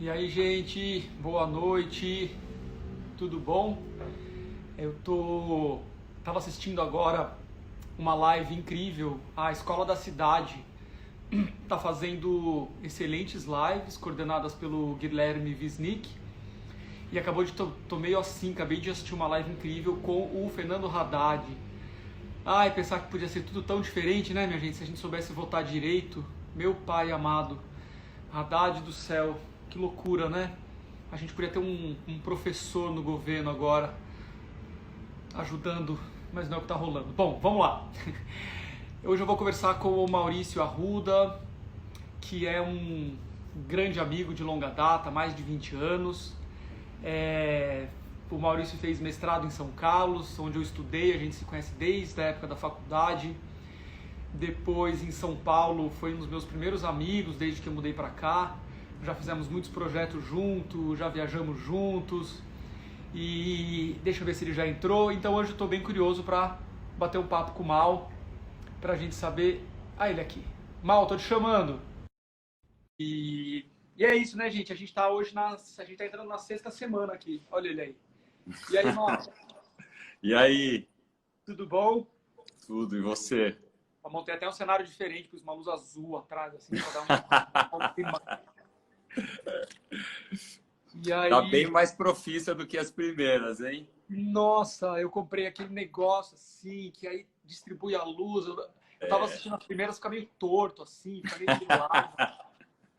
E aí, gente, boa noite, tudo bom? Tava assistindo agora uma live incrível. A Escola da Cidade tá fazendo excelentes lives coordenadas pelo Guilherme Wisnik. E acabou de tô meio assim, acabei de assistir uma live incrível com o Fernando Haddad. Ai, pensar que podia ser tudo tão diferente, né, minha gente? Se a gente soubesse votar direito, meu pai amado, Haddad do céu, que loucura, né? A gente podia ter um professor no governo agora, ajudando, mas não é o que tá rolando. Bom, vamos lá. Hoje eu vou conversar com o Maurício Arruda, que é um grande amigo de longa data, mais de 20 anos. O Maurício fez mestrado em São Carlos, onde eu estudei, a gente se conhece desde a época da faculdade. Depois em São Paulo foi um dos meus primeiros amigos desde que eu mudei para cá. Já fizemos muitos projetos juntos, já viajamos juntos. E deixa eu ver se ele já entrou. Então hoje eu estou bem curioso para bater um papo com o Mal, para a gente saber... Ah, ele aqui. Mal, tô te chamando. E é isso, né, gente? A gente tá hoje a gente tá entrando na sexta semana aqui. Olha ele aí. E aí, Mal? E aí? Tudo bom? Tudo, e você? Eu montei até um cenário diferente, pus uma luz azul atrás, assim, pra dar um clima. E Tá aí, bem mais profícia do que as primeiras, hein? nossa, eu comprei aquele negócio assim, que aí distribui a luz. Eu tava assistindo as primeiras, fica meio torto, assim, fica meio de lado.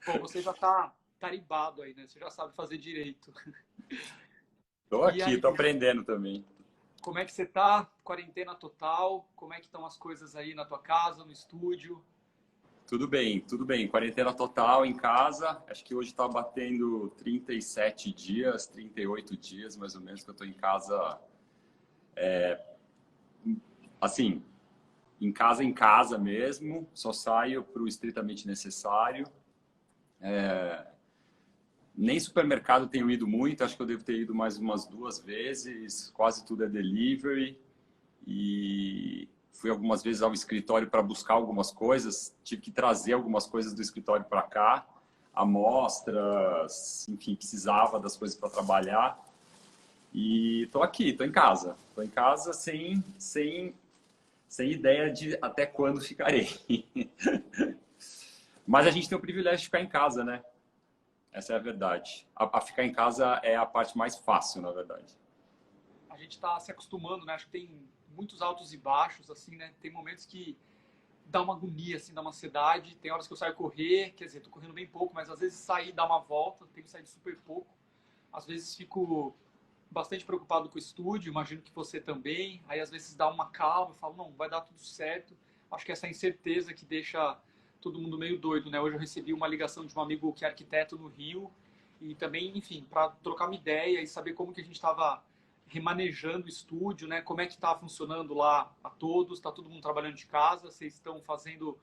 Pô, você já tá taribado aí, né? Você já sabe fazer direito. Tô E aqui, aí, tô aprendendo também. como é que você tá? Quarentena total? Como é que estão as coisas aí na tua casa, no estúdio? Tudo bem, tudo bem. Quarentena total em casa. Acho que hoje tá batendo 37 dias, 38 dias mais ou menos que eu tô em casa. Assim, em casa mesmo. Só saio pro estritamente necessário. Nem supermercado tenho ido muito, acho que eu devo ter ido mais umas 2 vezes. Quase tudo é delivery. E fui algumas vezes ao escritório para buscar algumas coisas, tive que trazer algumas coisas do escritório para cá, amostras, enfim, precisava das coisas para trabalhar. E tô aqui, tô em casa sem ideia de até quando ficarei. Mas a gente tem o privilégio de ficar em casa, né? Essa é a verdade. A ficar em casa é a parte mais fácil, na verdade. A gente tá se acostumando, né? Acho que tem muitos altos e baixos, assim, né? Tem momentos que dá uma agonia, assim, dá uma ansiedade. Tem horas que eu saio correr, quer dizer, tô correndo bem pouco, mas às vezes sair e dar uma volta, tenho saído super pouco. Às vezes fico bastante preocupado com o estúdio, imagino que você também. Aí às vezes dá uma calma, eu falo, não, vai dar tudo certo. Acho que essa incerteza que deixa todo mundo meio doido, né? Hoje eu recebi uma ligação de um amigo que é arquiteto no Rio e também, enfim, para trocar uma ideia e saber como que a gente estava remanejando o estúdio, né? Como é que está funcionando lá a todos? Está todo mundo trabalhando de casa? Vocês estão fazendo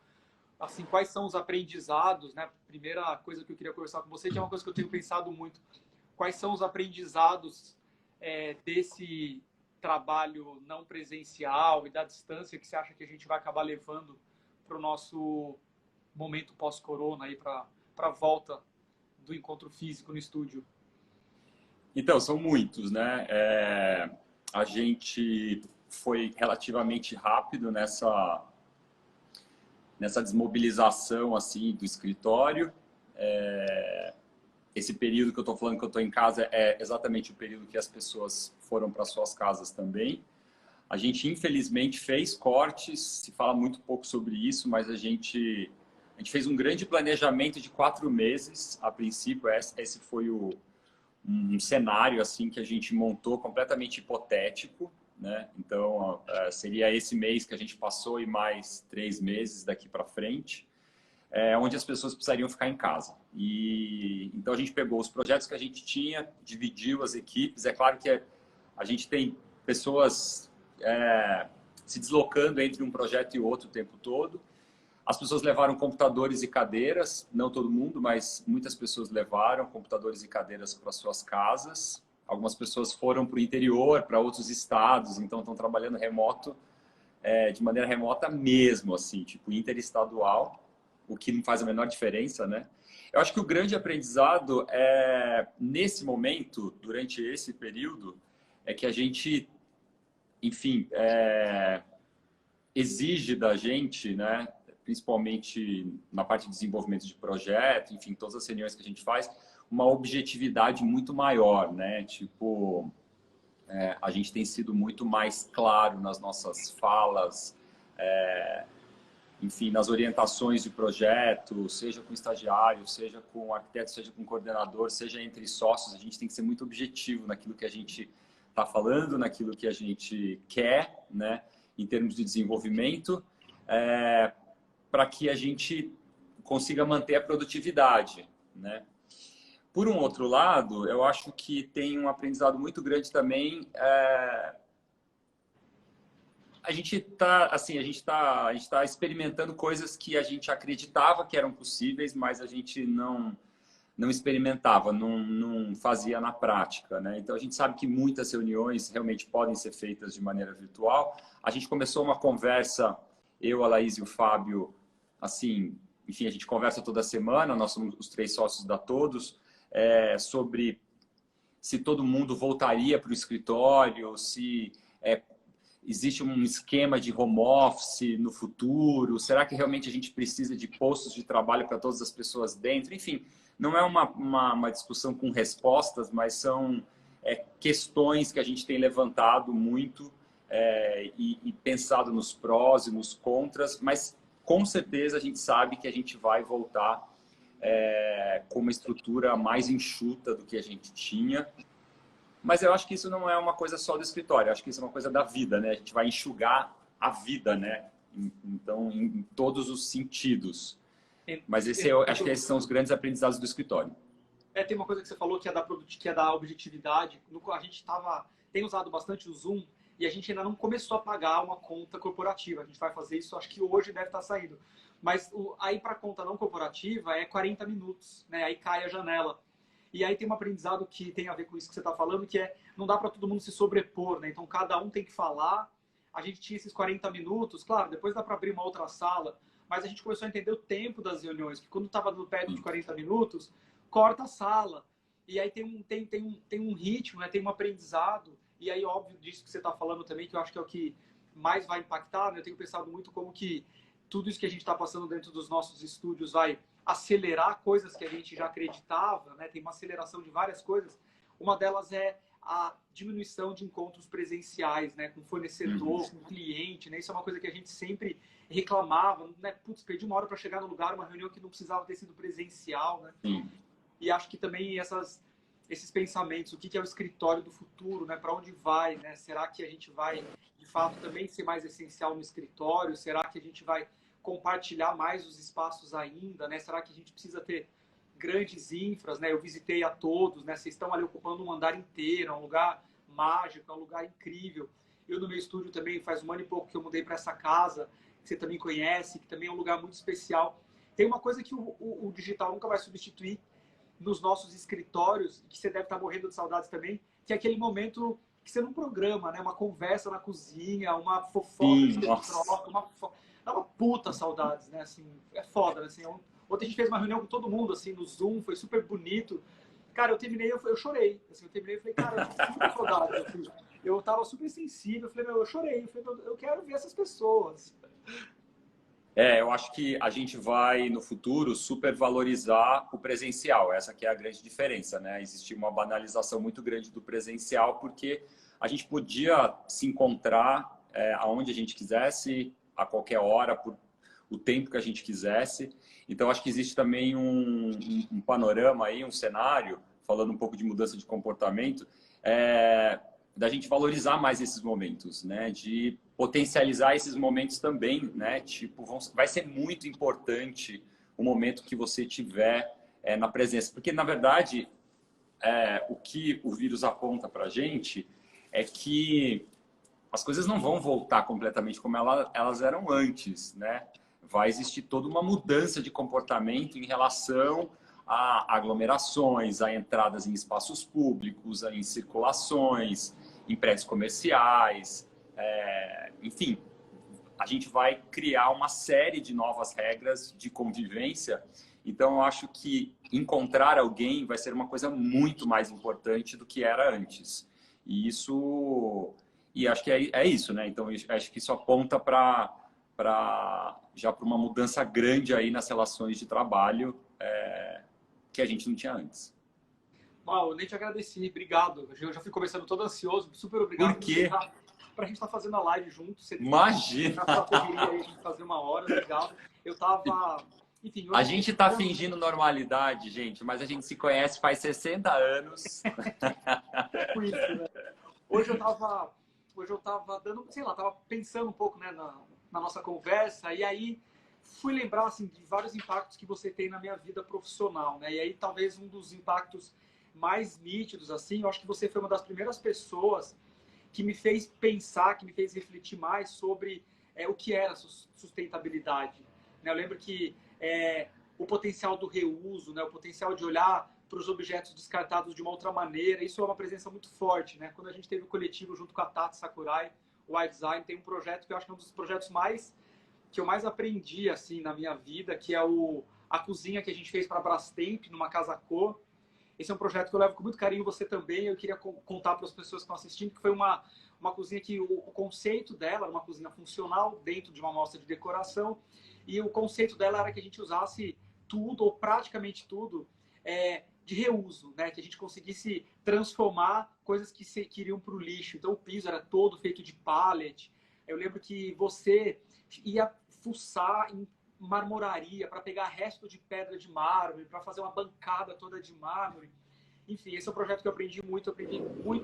assim, quais são os aprendizados, né? Primeira coisa que eu queria conversar com você, que é uma coisa que eu tenho pensado muito. Quais são os aprendizados desse trabalho não presencial e da distância que você acha que a gente vai acabar levando para o nosso momento pós-corona, aí para a volta do encontro físico no estúdio? Então, são muitos, né? A gente foi relativamente rápido nessa desmobilização assim do escritório. Esse período que eu estou falando que eu estou em casa é exatamente o período que as pessoas foram para suas casas também. A gente, infelizmente, fez cortes, se fala muito pouco sobre isso, mas a gente fez um grande planejamento de 4 meses. A princípio, esse foi um cenário assim que a gente montou completamente hipotético, né? Então, seria esse mês que a gente passou e mais 3 meses daqui para frente, onde as pessoas precisariam ficar em casa. E então a gente pegou os projetos que a gente tinha, dividiu as equipes. É claro que a gente tem pessoas se deslocando entre um projeto e outro o tempo todo. As pessoas levaram computadores e cadeiras, não todo mundo, mas muitas pessoas levaram computadores e cadeiras para suas casas. Algumas pessoas foram para o interior, para outros estados, então estão trabalhando remoto, de maneira remota mesmo, assim, tipo interestadual, o que não faz a menor diferença, né? Eu acho que o grande aprendizado é, nesse momento, durante esse período, é que a gente, enfim, exige da gente, né, principalmente na parte de desenvolvimento de projeto, enfim, todas as reuniões que a gente faz, uma objetividade muito maior, né? Tipo, a gente tem sido muito mais claro nas nossas falas, enfim, nas orientações de projeto, seja com estagiário, seja com arquiteto, seja com coordenador, seja entre sócios, a gente tem que ser muito objetivo naquilo que a gente está falando, naquilo que a gente quer, né, em termos de desenvolvimento, para que a gente consiga manter a produtividade, né? Por um outro lado, eu acho que tem um aprendizado muito grande também. A gente está assim, a gente tá experimentando coisas que a gente acreditava que eram possíveis, mas a gente não experimentava, não fazia na prática, né? Então a gente sabe que muitas reuniões realmente podem ser feitas de maneira virtual. A gente começou uma conversa, eu, a Laís e o Fábio, assim, enfim, a gente conversa toda semana, nós somos os 3 sócios da Todos, sobre se todo mundo voltaria para o escritório, se existe um esquema de home office no futuro, será que realmente a gente precisa de postos de trabalho para todas as pessoas dentro? Enfim, não é uma discussão com respostas, mas são questões que a gente tem levantado muito e pensado nos prós e nos contras, mas com certeza a gente sabe que a gente vai voltar com uma estrutura mais enxuta do que a gente tinha. Mas eu acho que isso não é uma coisa só do escritório, eu acho que isso é uma coisa da vida, né? A gente vai enxugar a vida, né? Então, em todos os sentidos. Mas acho que esses são os grandes aprendizados do escritório. Tem uma coisa que você falou que é da objetividade. A gente tem usado bastante o Zoom e a gente ainda não começou a pagar uma conta corporativa. A gente vai fazer isso, acho que hoje deve estar saindo. Mas aí para a conta não corporativa é 40 minutos, né? Aí cai a janela. E aí tem um aprendizado que tem a ver com isso que você está falando, que não dá para todo mundo se sobrepor, né? Então cada um tem que falar. A gente tinha esses 40 minutos, claro, depois dá para abrir uma outra sala, mas a gente começou a entender o tempo das reuniões, que quando estava no perto de 40 minutos, corta a sala. E aí tem um ritmo, né? Tem um aprendizado. E aí, óbvio, disso que você está falando também, que eu acho que é o que mais vai impactar, né? Eu tenho pensado muito como que tudo isso que a gente está passando dentro dos nossos estúdios vai acelerar coisas que a gente já acreditava, né? Tem uma aceleração de várias coisas. Uma delas é a diminuição de encontros presenciais, né? Com fornecedor, com cliente, né? Isso é uma coisa que a gente sempre reclamava, né? Putz, perdi uma hora para chegar no lugar, uma reunião que não precisava ter sido presencial, né? E acho que também esses pensamentos, o que é o escritório do futuro, né? Para onde vai, né? Será que a gente vai, de fato, também ser mais essencial no escritório? Será que a gente vai compartilhar mais os espaços ainda, né? Será que a gente precisa ter grandes infras, né? Eu visitei a Todos, né? Vocês estão ali ocupando um andar inteiro, é um lugar mágico, é um lugar incrível. Eu no meu estúdio também, faz 1 ano e pouco que eu mudei para essa casa, que você também conhece, que também é um lugar muito especial. Tem uma coisa que o digital nunca vai substituir nos nossos escritórios, que você deve estar morrendo de saudades também, que é aquele momento que você não programa, né? Uma conversa na cozinha, uma fofoca que você troca, dá uma puta saudades, né? Assim, é foda, né? Assim, ontem a gente fez uma reunião com todo mundo, assim, no Zoom, foi super bonito. Cara, eu terminei, eu chorei. Assim, eu terminei e falei, cara, eu tô super saudades. Eu tava super sensível, eu falei, eu chorei. Eu falei, eu quero ver essas pessoas. Eu acho que a gente vai, no futuro, supervalorizar o presencial. Essa que é a grande diferença, né? Existe uma banalização muito grande do presencial, porque a gente podia se encontrar aonde a gente quisesse, a qualquer hora, por o tempo que a gente quisesse. Então, acho que existe também um panorama aí, um cenário, falando um pouco de mudança de comportamento, da gente valorizar mais esses momentos, né? De potencializar esses momentos também, né? Tipo, vai ser muito importante o momento que você tiver na presença, porque na verdade o que o vírus aponta para a gente é que as coisas não vão voltar completamente como elas eram antes, né? Vai existir toda uma mudança de comportamento em relação a aglomerações, a entradas em espaços públicos, em circulações, em prédios comerciais, enfim, a gente vai criar uma série de novas regras de convivência. Então, eu acho que encontrar alguém vai ser uma coisa muito mais importante do que era antes. E isso, e acho que é isso, né? Então, acho que isso aponta já para uma mudança grande aí nas relações de trabalho que a gente não tinha antes. Mal, eu nem te agradeci, obrigado. Eu já fui começando todo ansioso, super obrigado. Por quê? Pra gente estar fazendo a live junto. Imagina! Na sua correria aí, a gente fazer uma hora, legal. Eu tava... Enfim, a gente tá fingindo normalidade, gente, mas a gente se conhece faz 60 anos. Tipo isso, né? Hoje eu tava dando, sei lá, tava pensando um pouco, né, na nossa conversa, e aí fui lembrar, assim, de vários impactos que você tem na minha vida profissional, né? E aí talvez um dos impactos mais nítidos, assim, eu acho que você foi uma das primeiras pessoas que me fez pensar, que me fez refletir mais sobre o que era sustentabilidade. Eu lembro que o potencial do reuso, né, o potencial de olhar para os objetos descartados de uma outra maneira, isso é uma presença muito forte, né? Quando a gente teve o coletivo junto com a Tati Sakurai, o iDesign, tem um projeto que eu acho que é um dos projetos que eu mais aprendi assim na minha vida, que é a cozinha que a gente fez para a Brastemp, numa casa cor. Esse é um projeto que eu levo com muito carinho, você também. Eu queria contar para as pessoas que estão assistindo que foi uma cozinha que o conceito dela era uma cozinha funcional dentro de uma mostra de decoração, e o conceito dela era que a gente usasse tudo, ou praticamente tudo, de reuso, né? Que a gente conseguisse transformar coisas que iriam para o lixo. Então o piso era todo feito de pallet. Eu lembro que você ia fuçar em marmoraria para pegar resto de pedra de mármore, para fazer uma bancada toda de mármore. Enfim, esse é um projeto que eu aprendi muito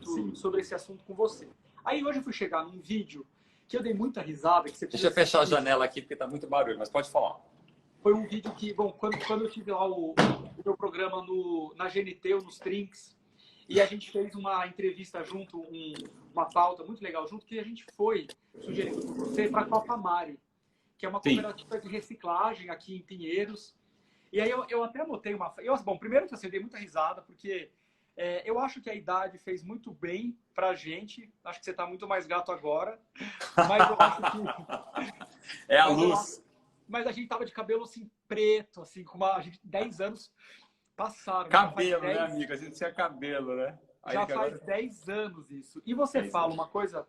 Sim. sobre esse assunto com você. Aí hoje eu fui chegar num vídeo que eu dei muita risada. Que você Deixa eu fechar a janela aqui, porque tá muito barulho, mas pode falar. Foi um vídeo que, bom, quando eu tive lá o meu programa na GNT, nos Trinks, e a gente fez uma entrevista junto, uma pauta muito legal junto, que a gente foi sugerido por você para a Copamare, que é uma cooperativa de reciclagem aqui em Pinheiros. E aí eu até anotei bom, primeiro que eu dei muita risada, porque eu acho que a idade fez muito bem pra gente. Acho que você tá muito mais gato agora. Mas eu acho que... É a luz. Mas a gente tava de cabelo assim, preto, assim, com a gente, 10 anos passaram. Cabelo, né, amigo? A gente tinha cabelo, né? Aí já faz 10 anos isso. E você falou uma coisa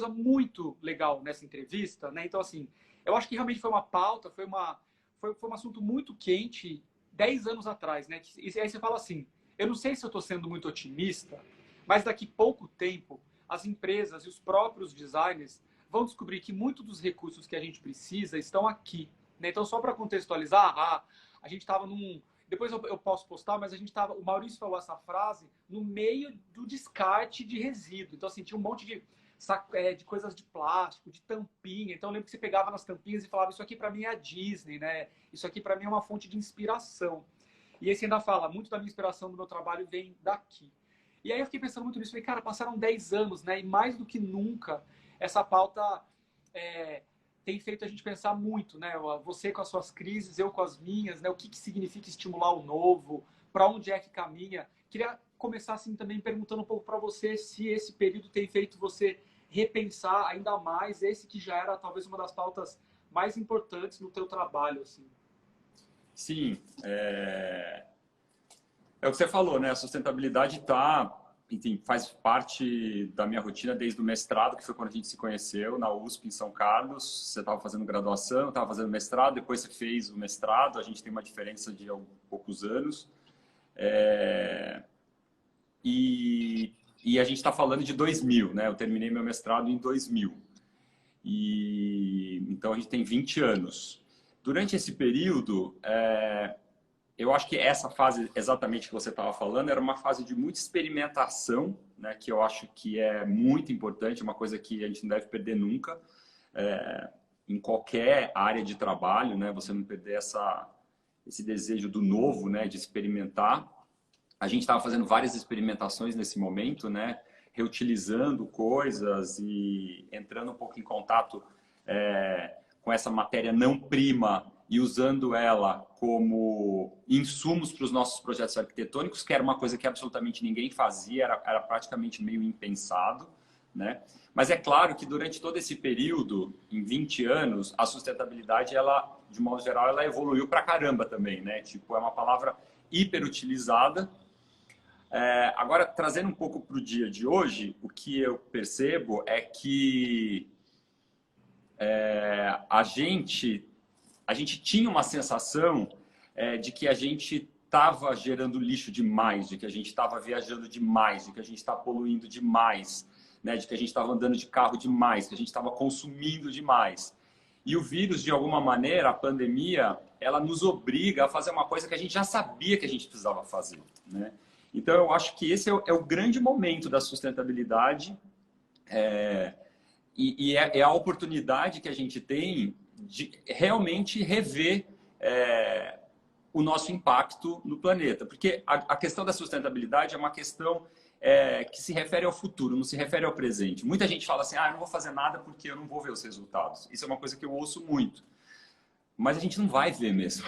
muito legal nessa entrevista, né? Então, assim, eu acho que realmente foi uma pauta, foi um assunto muito quente 10 anos atrás, né? E aí você fala assim, eu não sei se eu estou sendo muito otimista, mas daqui pouco tempo, as empresas e os próprios designers vão descobrir que muitos dos recursos que a gente precisa estão aqui, né? Então, só para contextualizar, a gente estava depois eu posso postar, mas o Maurício falou essa frase no meio do descarte de resíduo. Então, assim, tinha um monte de coisas de plástico, de tampinha. Então, eu lembro que você pegava nas tampinhas e falava, isso aqui para mim é a Disney, né? Isso aqui para mim é uma fonte de inspiração. E aí você ainda fala, muito da minha inspiração do meu trabalho vem daqui. E aí eu fiquei pensando muito nisso. Falei, cara, passaram 10 anos, né? E mais do que nunca, essa pauta tem feito a gente pensar muito, né? Você com as suas crises, eu com as minhas, né? O que significa estimular o novo? Para onde é que caminha? Queria começar assim também perguntando um pouco para você se esse período tem feito você repensar ainda mais esse que já era talvez uma das pautas mais importantes no teu trabalho, assim. Sim, é o que você falou, né? A sustentabilidade enfim, faz parte da minha rotina desde o mestrado, que foi quando a gente se conheceu na USP em São Carlos. Você estava fazendo graduação, eu estava fazendo mestrado, depois você fez o mestrado. A gente tem uma diferença de poucos anos. E a gente está falando de 2000, né? Eu terminei meu mestrado em 2000. Então a gente tem 20 anos. Durante esse período, eu acho que essa fase exatamente que você estava falando era uma fase de muita experimentação, né? Que eu acho que é muito importante, uma coisa que a gente não deve perder nunca, em qualquer área de trabalho, né? Você não perder esse desejo do novo, né? De experimentar. A gente estava fazendo várias experimentações nesse momento, né? Reutilizando coisas e entrando um pouco em contato com essa matéria não prima e usando ela como insumos para os nossos projetos arquitetônicos, que era uma coisa que absolutamente ninguém fazia, era praticamente meio impensado, né? Mas é claro que durante todo esse período, em 20 anos, a sustentabilidade, ela, de modo geral, ela evoluiu pra caramba também, né? Tipo, é uma palavra hiperutilizada. Agora, trazendo um pouco para o dia de hoje, o que eu percebo é que a gente tinha uma sensação de que a gente estava gerando lixo demais, de que a gente estava viajando demais, de que a gente está poluindo demais, né? De que a gente estava andando de carro demais, que a gente estava consumindo demais. E o vírus, de alguma maneira, a pandemia, ela nos obriga a fazer uma coisa que a gente já sabia que a gente precisava fazer, né? Então, eu acho que esse é o grande momento da sustentabilidade e é a oportunidade que a gente tem de realmente rever o nosso impacto no planeta. Porque a questão da sustentabilidade é uma questão que se refere ao futuro, não se refere ao presente. Muita gente fala assim, eu não vou fazer nada porque eu não vou ver os resultados. Isso é uma coisa que eu ouço muito. Mas a gente não vai ver mesmo.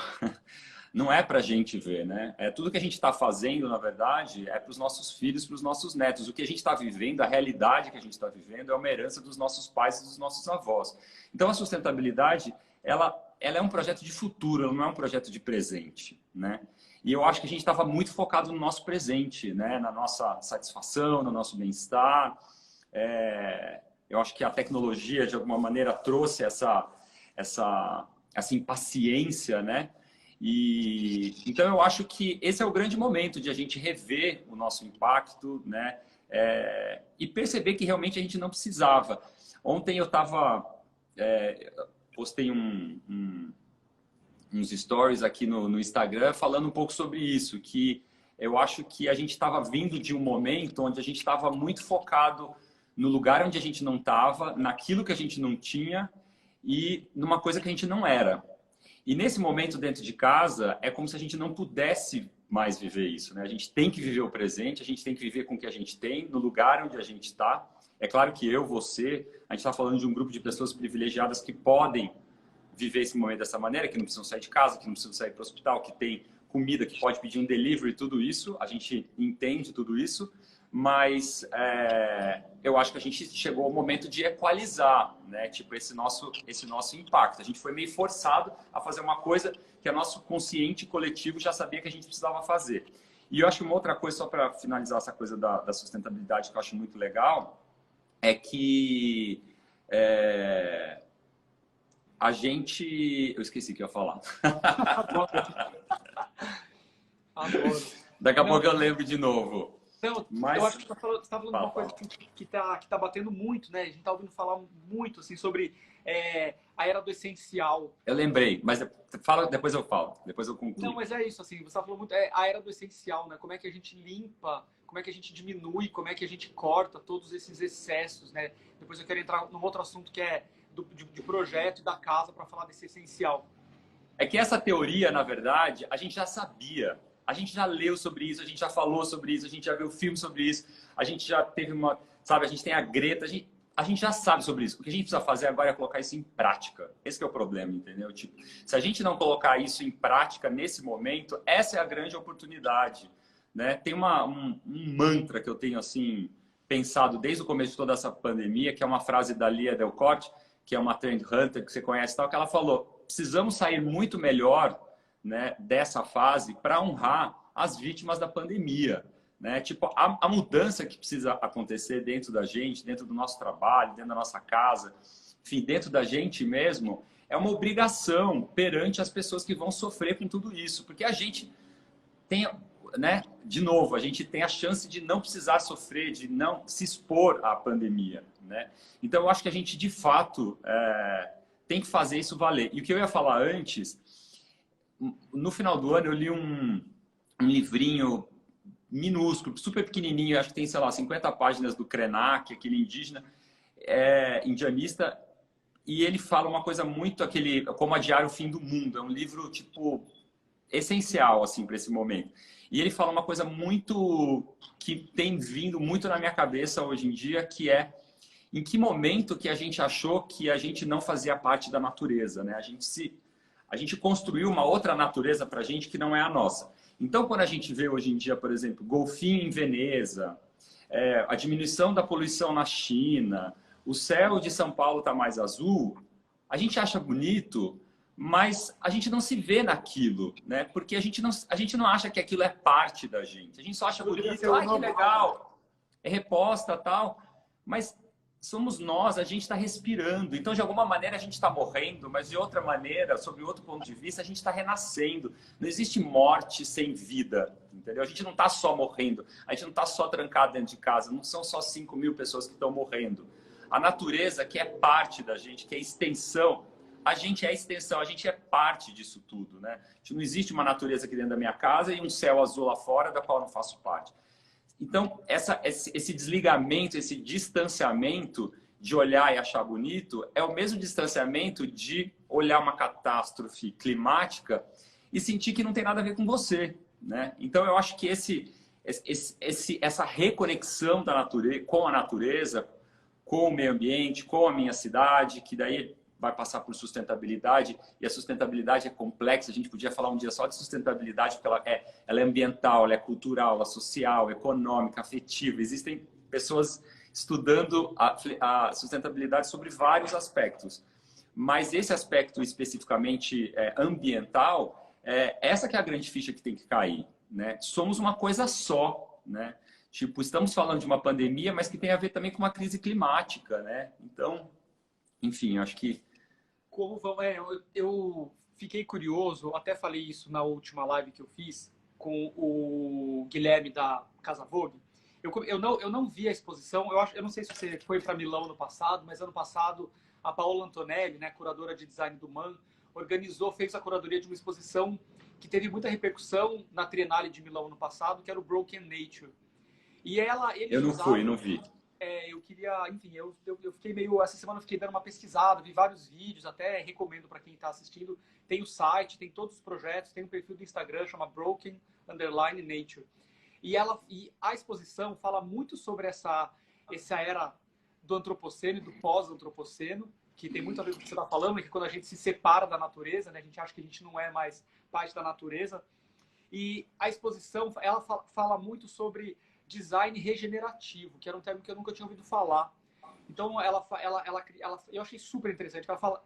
Não é para a gente ver, né? Tudo que a gente está fazendo, na verdade, é para os nossos filhos, para os nossos netos. O que a gente está vivendo, a realidade que a gente está vivendo, é uma herança dos nossos pais e dos nossos avós. Então, a sustentabilidade, ela é um projeto de futuro, ela não é um projeto de presente, né? E eu acho que a gente estava muito focado no nosso presente, né? Na nossa satisfação, no nosso bem-estar. Eu acho que a tecnologia, de alguma maneira, trouxe essa impaciência, né? Então, eu acho que esse é o grande momento de a gente rever o nosso impacto, né? E perceber que realmente a gente não precisava. Ontem eu postei uns stories aqui no Instagram falando um pouco sobre isso, que eu acho que a gente estava vindo de um momento onde a gente estava muito focado no lugar onde a gente não estava, naquilo que a gente não tinha e numa coisa que a gente não era. E nesse momento dentro de casa, é como se a gente não pudesse mais viver isso, né? A gente tem que viver o presente, a gente tem que viver com o que a gente tem, no lugar onde a gente está. É claro que eu, você, a gente está falando de um grupo de pessoas privilegiadas que podem viver esse momento dessa maneira, que não precisam sair de casa, que não precisam sair para o hospital, que tem comida, que pode pedir um delivery, tudo isso. A gente entende tudo isso, mas eu acho que a gente chegou ao momento de equalizar, né? Tipo, esse nosso impacto. A gente foi meio forçado a fazer uma coisa que o nosso consciente coletivo já sabia que a gente precisava fazer. E eu acho que uma outra coisa, só para finalizar essa coisa da sustentabilidade, que eu acho muito legal, é que a gente... Eu esqueci o que eu ia falar. Adoro. Daqui a pouco eu lembro de novo. Então, Mas... eu acho que você está falando de uma coisa que tá batendo muito, né? A gente está ouvindo falar muito assim, sobre a era do essencial. Eu lembrei, mas depois eu falo, depois eu concluo. Não, mas é isso, assim, você está falando muito, a era do essencial, né? Como é que a gente limpa, como é que a gente diminui, como é que a gente corta todos esses excessos, né? Depois eu quero entrar num outro assunto que é de projeto e da casa para falar desse essencial. É que essa teoria, na verdade, a gente já sabia. A gente já leu sobre isso, a gente já falou sobre isso, a gente já viu filme sobre isso, a gente já teve uma... Sabe, a gente tem a Greta, a gente já sabe sobre isso. O que a gente precisa fazer agora é colocar isso em prática. Esse que é o problema, entendeu? Tipo, se a gente não colocar isso em prática nesse momento, essa é a grande oportunidade, né? Tem um mantra que eu tenho, assim, pensado desde o começo de toda essa pandemia, que é uma frase da Lia Delcorte, que é uma trend hunter que você conhece, tal, que ela falou: precisamos sair muito melhor, né, dessa fase para honrar as vítimas da pandemia, né? Tipo, a mudança que precisa acontecer dentro da gente, dentro do nosso trabalho, dentro da nossa casa, enfim, dentro da gente mesmo, é uma obrigação perante as pessoas que vão sofrer com tudo isso, porque a gente tem, né, de novo, a gente tem a chance de não precisar sofrer, de não se expor à pandemia, né? Então, eu acho que a gente, de fato, tem que fazer isso valer. E o que eu ia falar antes, no final do ano eu li um livrinho minúsculo, super pequenininho, acho que tem, sei lá, 50 páginas, do Krenak, aquele indígena, indianista, e ele fala uma coisa muito como Adiar o Fim do Mundo. É um livro, tipo, essencial, assim, para esse momento. E ele fala uma coisa muito que tem vindo muito na minha cabeça hoje em dia, que é: em que momento que a gente achou que a gente não fazia parte da natureza, né? A gente construiu uma outra natureza para a gente que não é a nossa. Então, quando a gente vê hoje em dia, por exemplo, golfinho em Veneza, a diminuição da poluição na China, o céu de São Paulo está mais azul, a gente acha bonito, mas a gente não se vê naquilo, né? Porque a gente não acha que aquilo é parte da gente. A gente só acha bonito, que legal, é reposta tal, mas somos nós, a gente está respirando. Então, de alguma maneira, a gente está morrendo, mas de outra maneira, sobre outro ponto de vista, a gente está renascendo. Não existe morte sem vida, entendeu? A gente não está só morrendo, a gente não está só trancado dentro de casa, não são só 5.000 pessoas que estão morrendo. A natureza, que é parte da gente, que é extensão, a gente é extensão, a gente é parte disso tudo, né? Não existe uma natureza aqui dentro da minha casa e um céu azul lá fora, da qual eu não faço parte. Então, esse desligamento, esse distanciamento de olhar e achar bonito é o mesmo distanciamento de olhar uma catástrofe climática e sentir que não tem nada a ver com você, né? Então, eu acho que essa reconexão da natureza, com a natureza, com o meio ambiente, com a minha cidade, que daí vai passar por sustentabilidade, e a sustentabilidade é complexa, a gente podia falar um dia só de sustentabilidade, porque ela é ambiental, ela é cultural, ela é social, econômica, afetiva. Existem pessoas estudando a sustentabilidade sobre vários aspectos, mas esse aspecto especificamente ambiental, essa que é a grande ficha que tem que cair, né? Somos uma coisa só, né? Tipo, estamos falando de uma pandemia, mas que tem a ver também com uma crise climática, né? Então, enfim, acho que eu fiquei curioso, até falei isso na última live que eu fiz com o Guilherme da Casa Vogue. Eu não vi a exposição, eu não sei se você foi para Milão ano passado, mas ano passado a Paola Antonelli, né, curadora de design do MAN, fez a curadoria de uma exposição que teve muita repercussão na Triennale de Milão ano passado, que era o Broken Nature. E eu não fui, não vi. Eu queria, enfim, eu fiquei meio, essa semana eu fiquei dando uma pesquisada, vi vários vídeos, até recomendo para quem está assistindo. Tem o site, tem todos os projetos, tem um perfil do Instagram, chama Broken_Nature. E a exposição fala muito sobre essa era do antropoceno e do pós-antropoceno, que tem muito a ver com o que você está falando, que quando a gente se separa da natureza, né, a gente acha que a gente não é mais parte da natureza. E a exposição, ela fala muito sobre design regenerativo, que era um termo que eu nunca tinha ouvido falar. Então, eu achei super interessante. Ela fala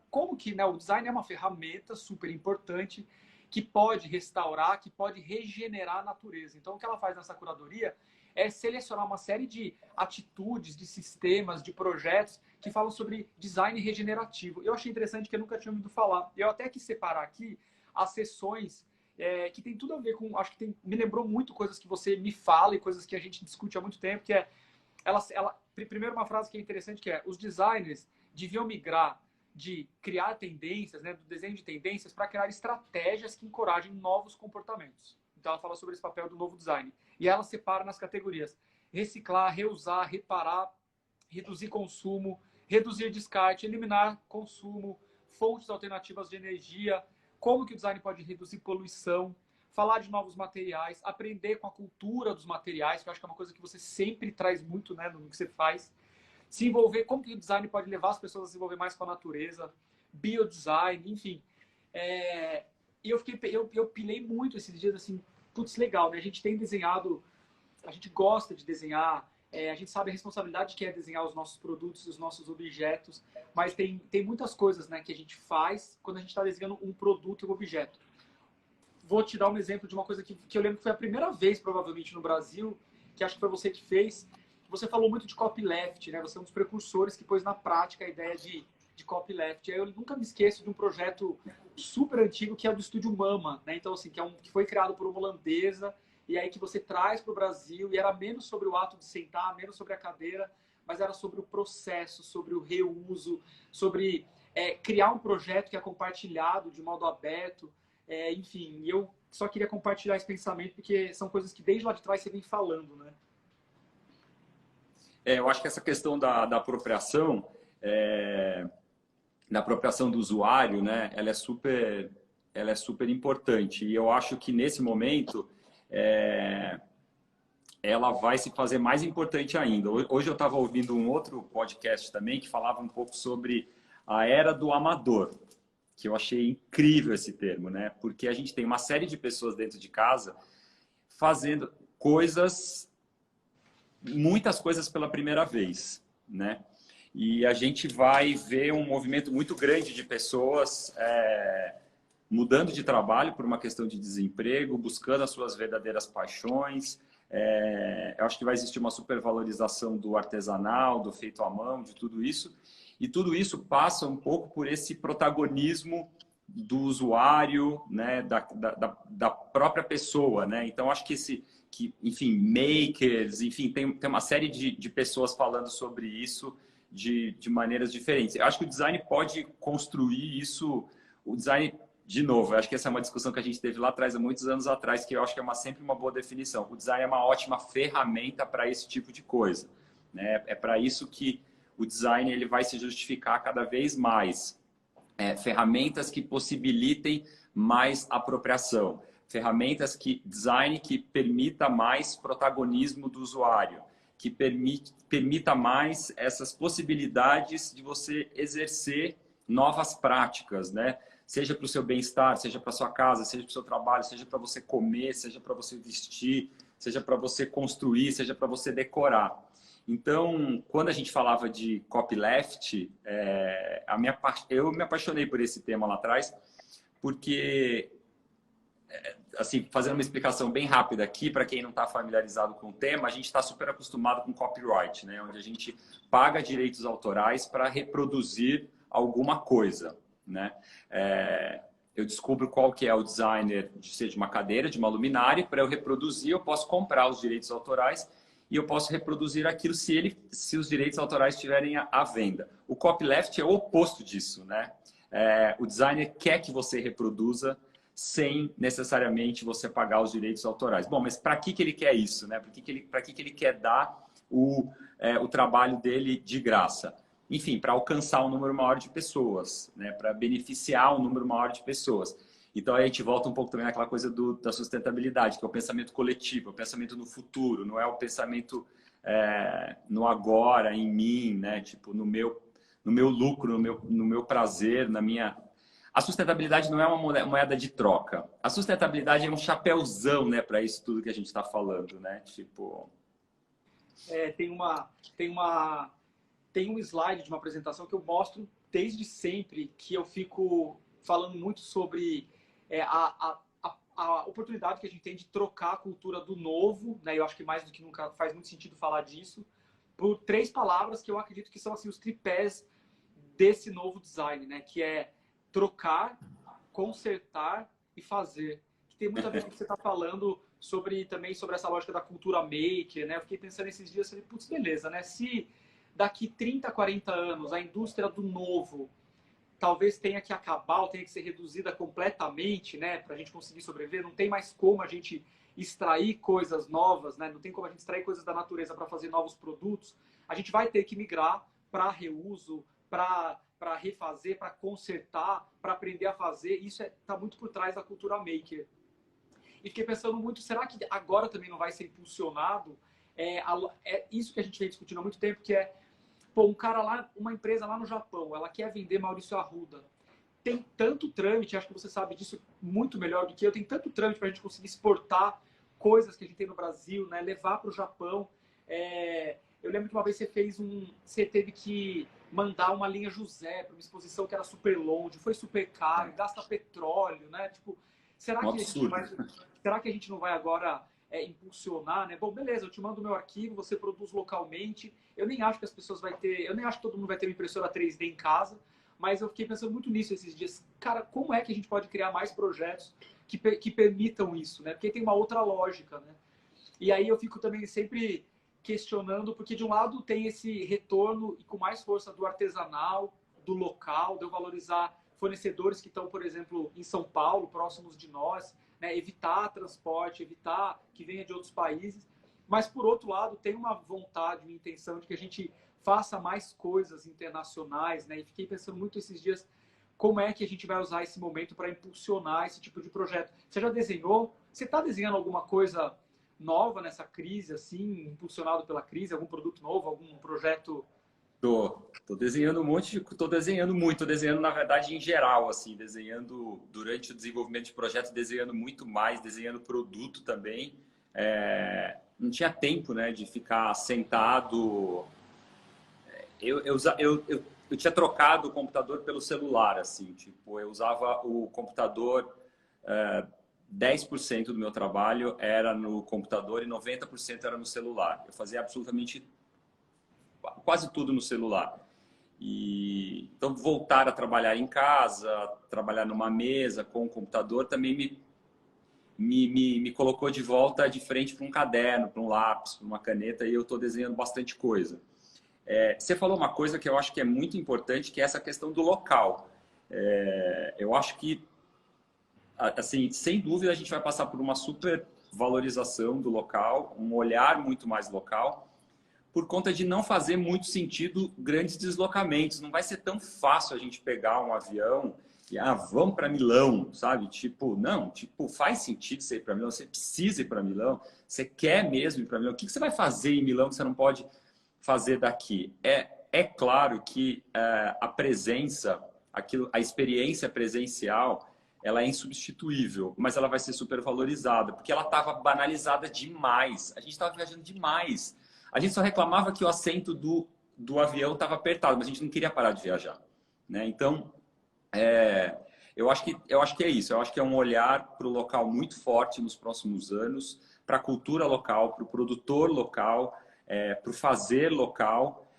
como que, né, o design é uma ferramenta super importante que pode restaurar, que pode regenerar a natureza. Então, o que ela faz nessa curadoria é selecionar uma série de atitudes, de sistemas, de projetos que falam sobre design regenerativo. Eu achei interessante que eu nunca tinha ouvido falar. Eu até quis separar aqui as sessões que tem tudo a ver com... Acho que me lembrou muito coisas que você me fala e coisas que a gente discute há muito tempo, que é... primeiro, uma frase que é interessante, que é: os designers deviam migrar de criar tendências, né, do desenho de tendências, para criar estratégias que encorajem novos comportamentos. Então, ela fala sobre esse papel do novo design. E ela separa nas categorias: reciclar, reusar, reparar, reduzir consumo, reduzir descarte, eliminar consumo, fontes alternativas de energia, como que o design pode reduzir poluição, falar de novos materiais, aprender com a cultura dos materiais, que eu acho que é uma coisa que você sempre traz muito, né, no que você faz. Se envolver, como que o design pode levar as pessoas a se envolver mais com a natureza, biodesign, enfim. E eu pilei muito esses dias, assim, putz, legal, né? A gente tem desenhado, a gente gosta de desenhar, a gente sabe a responsabilidade que é desenhar os nossos produtos, os nossos objetos, mas tem muitas coisas, né, que a gente faz quando a gente está desenhando um produto e um objeto. Vou te dar um exemplo de uma coisa que eu lembro que foi a primeira vez, provavelmente, no Brasil, que acho que foi você que fez. Você falou muito de copyleft, né? Você é um dos precursores que pôs na prática a ideia de copyleft. Eu nunca me esqueço de um projeto super antigo que é o do Estúdio Mama, né? Então, assim, que foi criado por uma holandesa, e aí que você traz para o Brasil, e era menos sobre o ato de sentar, menos sobre a cadeira, mas era sobre o processo, sobre o reuso, sobre criar um projeto que é compartilhado de modo aberto. Enfim, eu só queria compartilhar esse pensamento, porque são coisas que desde lá de trás você vem falando, né? Eu acho que essa questão da apropriação, da apropriação do usuário, né, ela é super importante. E eu acho que nesse momento ela vai se fazer mais importante ainda. Hoje eu estava ouvindo um outro podcast também que falava um pouco sobre a era do amador, que eu achei incrível esse termo, né? Porque a gente tem uma série de pessoas dentro de casa fazendo muitas coisas pela primeira vez, né? E a gente vai ver um movimento muito grande de pessoas mudando de trabalho por uma questão de desemprego, buscando as suas verdadeiras paixões. Eu acho que vai existir uma supervalorização do artesanal, do feito à mão, de tudo isso. E tudo isso passa um pouco por esse protagonismo do usuário, né, da própria pessoa, né? Então, acho enfim, makers, enfim, tem uma série de pessoas falando sobre isso de maneiras diferentes. Eu acho que o design pode construir isso, o design, de novo, eu acho que essa é uma discussão que a gente teve lá atrás, há muitos anos atrás, que eu acho que é sempre uma boa definição. O design é uma ótima ferramenta para esse tipo de coisa, né? É para isso que o design ele vai se justificar cada vez mais. Ferramentas que possibilitem mais apropriação, ferramentas que permita mais protagonismo do usuário, que permita mais essas possibilidades de você exercer novas práticas, né? Seja para o seu bem-estar, seja para sua casa, seja para o seu trabalho, seja para você comer, seja para você vestir, seja para você construir, seja para você decorar. Então, quando a gente falava de copyleft, eu me apaixonei por esse tema lá atrás, porque, assim, fazendo uma explicação bem rápida aqui, para quem não está familiarizado com o tema, a gente está super acostumado com copyright, né? Onde a gente paga direitos autorais para reproduzir alguma coisa, né? Eu descubro qual que é o designer, seja de uma cadeira, de uma luminária, para eu reproduzir, eu posso comprar os direitos autorais e eu posso reproduzir aquilo se os direitos autorais estiverem à venda. O copyleft é o oposto disso, né? O designer quer que você reproduza sem necessariamente você pagar os direitos autorais. Bom, mas para que ele quer isso, né? Para que ele quer dar o trabalho dele de graça? Enfim, para alcançar um número maior de pessoas, né? Para beneficiar um número maior de pessoas. Então, aí a gente volta um pouco também naquela coisa da sustentabilidade, que é o pensamento coletivo, o pensamento no futuro, não é o pensamento no agora, em mim, né? Tipo, no meu lucro, no meu prazer, na minha... A sustentabilidade não é uma moeda de troca. A sustentabilidade é um chapéuzão, né, para isso tudo que a gente está falando, né? Tipo... Tem um slide de uma apresentação que eu mostro desde sempre, que eu fico falando muito sobre a oportunidade que a gente tem de trocar a cultura do novo, né? Eu acho que mais do que nunca faz muito sentido falar disso, por 3 palavras que eu acredito que são assim, os tripés desse novo design, né? Que é trocar, consertar e fazer. Que tem muito a ver com o que você está falando também sobre essa lógica da cultura maker, né? Eu fiquei pensando esses dias, falei, putz, beleza, né? Se daqui 30, 40 anos a indústria do novo talvez tenha que acabar ou tenha que ser reduzida completamente, né, para a gente conseguir sobreviver, não tem mais como a gente extrair coisas novas, né, não tem como a gente extrair coisas da natureza para fazer novos produtos, a gente vai ter que migrar para reuso, para refazer, para consertar, para aprender a fazer. Isso está muito por trás da cultura maker. E fiquei pensando muito, será que agora também não vai ser impulsionado isso que a gente vem discutindo há muito tempo, que é pô, uma empresa lá no Japão, ela quer vender Maurício Arruda. Tem tanto trâmite, acho que você sabe disso muito melhor do que eu, tem tanto trâmite para a gente conseguir exportar coisas que a gente tem no Brasil, né? Levar para o Japão. Eu lembro que uma vez você teve que mandar uma linha José para uma exposição que era super longe, foi super caro, gasta petróleo, né? Tipo, será que a gente não vai agora impulsionar, né? Bom, beleza, eu te mando o meu arquivo, você produz localmente. Eu nem acho que as pessoas eu nem acho que todo mundo vai ter uma impressora 3D em casa, mas eu fiquei pensando muito nisso esses dias. Cara, como é que a gente pode criar mais projetos que permitam isso, né? Porque tem uma outra lógica, né? E aí eu fico também sempre questionando, porque de um lado tem esse retorno e com mais força do artesanal, do local, de eu valorizar fornecedores que estão, por exemplo, em São Paulo, próximos de nós, né? Evitar transporte, evitar que venha de outros países. Mas, por outro lado, tem uma vontade, uma intenção de que a gente faça mais coisas internacionais, né? E fiquei pensando muito esses dias como é que a gente vai usar esse momento para impulsionar esse tipo de projeto. Você já desenhou? Você está desenhando alguma coisa nova nessa crise, assim, impulsionado pela crise? Algum produto novo, algum projeto? Tô desenhando tô desenhando muito, tô desenhando na verdade em geral, assim, desenhando durante o desenvolvimento de projeto, desenhando muito mais, desenhando produto também. Não tinha tempo, né, de ficar sentado. eu tinha trocado o computador pelo celular, assim, tipo, eu usava o computador, 10% do meu trabalho era no computador e 90% era no celular. Eu fazia absolutamente quase tudo no celular. E então voltar a trabalhar em casa, trabalhar numa mesa com o computador também me colocou de volta de frente para um caderno, para um lápis, para uma caneta, e eu estou desenhando bastante coisa. Você falou uma coisa que eu acho que é muito importante, que é essa questão do local. Eu acho que, assim, sem dúvida, a gente vai passar por uma super valorização do local, um olhar muito mais local, por conta de não fazer muito sentido grandes deslocamentos. Não vai ser tão fácil a gente pegar um avião e vamos para Milão, sabe? Tipo, não, tipo, faz sentido você ir para Milão, você precisa ir para Milão, você quer mesmo ir para Milão. O que você vai fazer em Milão que você não pode fazer daqui? É claro que a presença, a experiência presencial, ela é insubstituível, mas ela vai ser super valorizada, porque ela estava banalizada demais. A gente estava viajando demais. A gente só reclamava que o assento do avião estava apertado, mas a gente não queria parar de viajar, né? Então, eu acho que é isso. Eu acho que é um olhar para o local muito forte nos próximos anos, para a cultura local, para o produtor local, para o fazer local.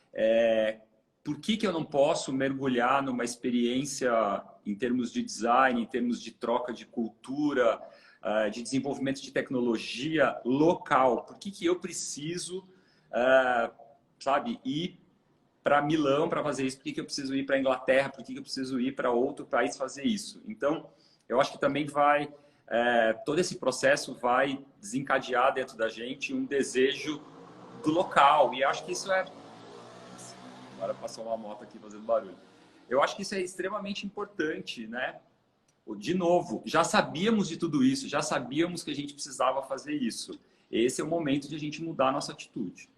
Por que eu não posso mergulhar numa experiência em termos de design, em termos de troca de cultura, de desenvolvimento de tecnologia local? Por que eu preciso, sabe, ir para Milão para fazer isso? Por que eu preciso ir para a Inglaterra? Por que eu preciso ir para outro país fazer isso? Então, eu acho que também todo esse processo vai desencadear dentro da gente um desejo do local. E acho que isso Agora passou uma moto aqui fazendo barulho. Eu acho que isso é extremamente importante, né? De novo, já sabíamos de tudo isso, já sabíamos que a gente precisava fazer isso. Esse é o momento de a gente mudar a nossa atitude.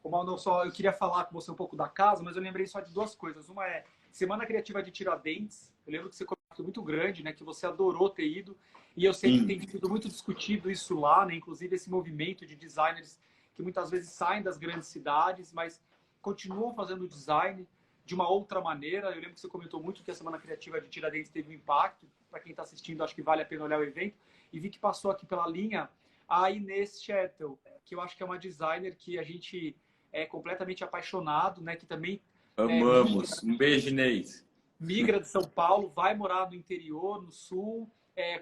Não só eu queria falar com você um pouco da casa, mas eu lembrei só de duas coisas. Uma é Semana Criativa de Tiradentes. Eu lembro que você comentou muito grande, né? Que você adorou ter ido. E eu sei que tem sido muito discutido isso lá, né? Inclusive esse movimento de designers que muitas vezes saem das grandes cidades, mas continuam fazendo design de uma outra maneira. Eu lembro que você comentou muito que a Semana Criativa de Tiradentes teve um impacto. Para quem está assistindo, acho que vale a pena olhar o evento. E vi que passou aqui pela linha a Inês Chettel, que eu acho que é uma designer que a gente é completamente apaixonado, né? Que também amamos. Um beijo, Inês. Migra de São Paulo, vai morar no interior, no sul,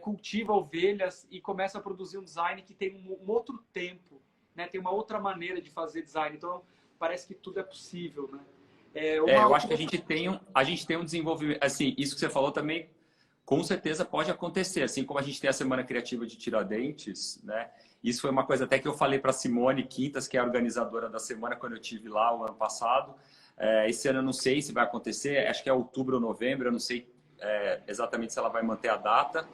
cultiva ovelhas e começa a produzir um design que tem um outro tempo, né? Tem uma outra maneira de fazer design. Então, parece que tudo é possível, né? Eu acho que a gente tem um desenvolvimento... Assim, isso que você falou também, com certeza pode acontecer. Assim como a gente tem a Semana Criativa de Tiradentes, né? Isso foi uma coisa até que eu falei para a Simone Quintas, que é a organizadora da semana, quando eu estive lá o ano passado. Esse ano eu não sei se vai acontecer, acho que é outubro ou novembro, eu não sei exatamente se ela vai manter a data,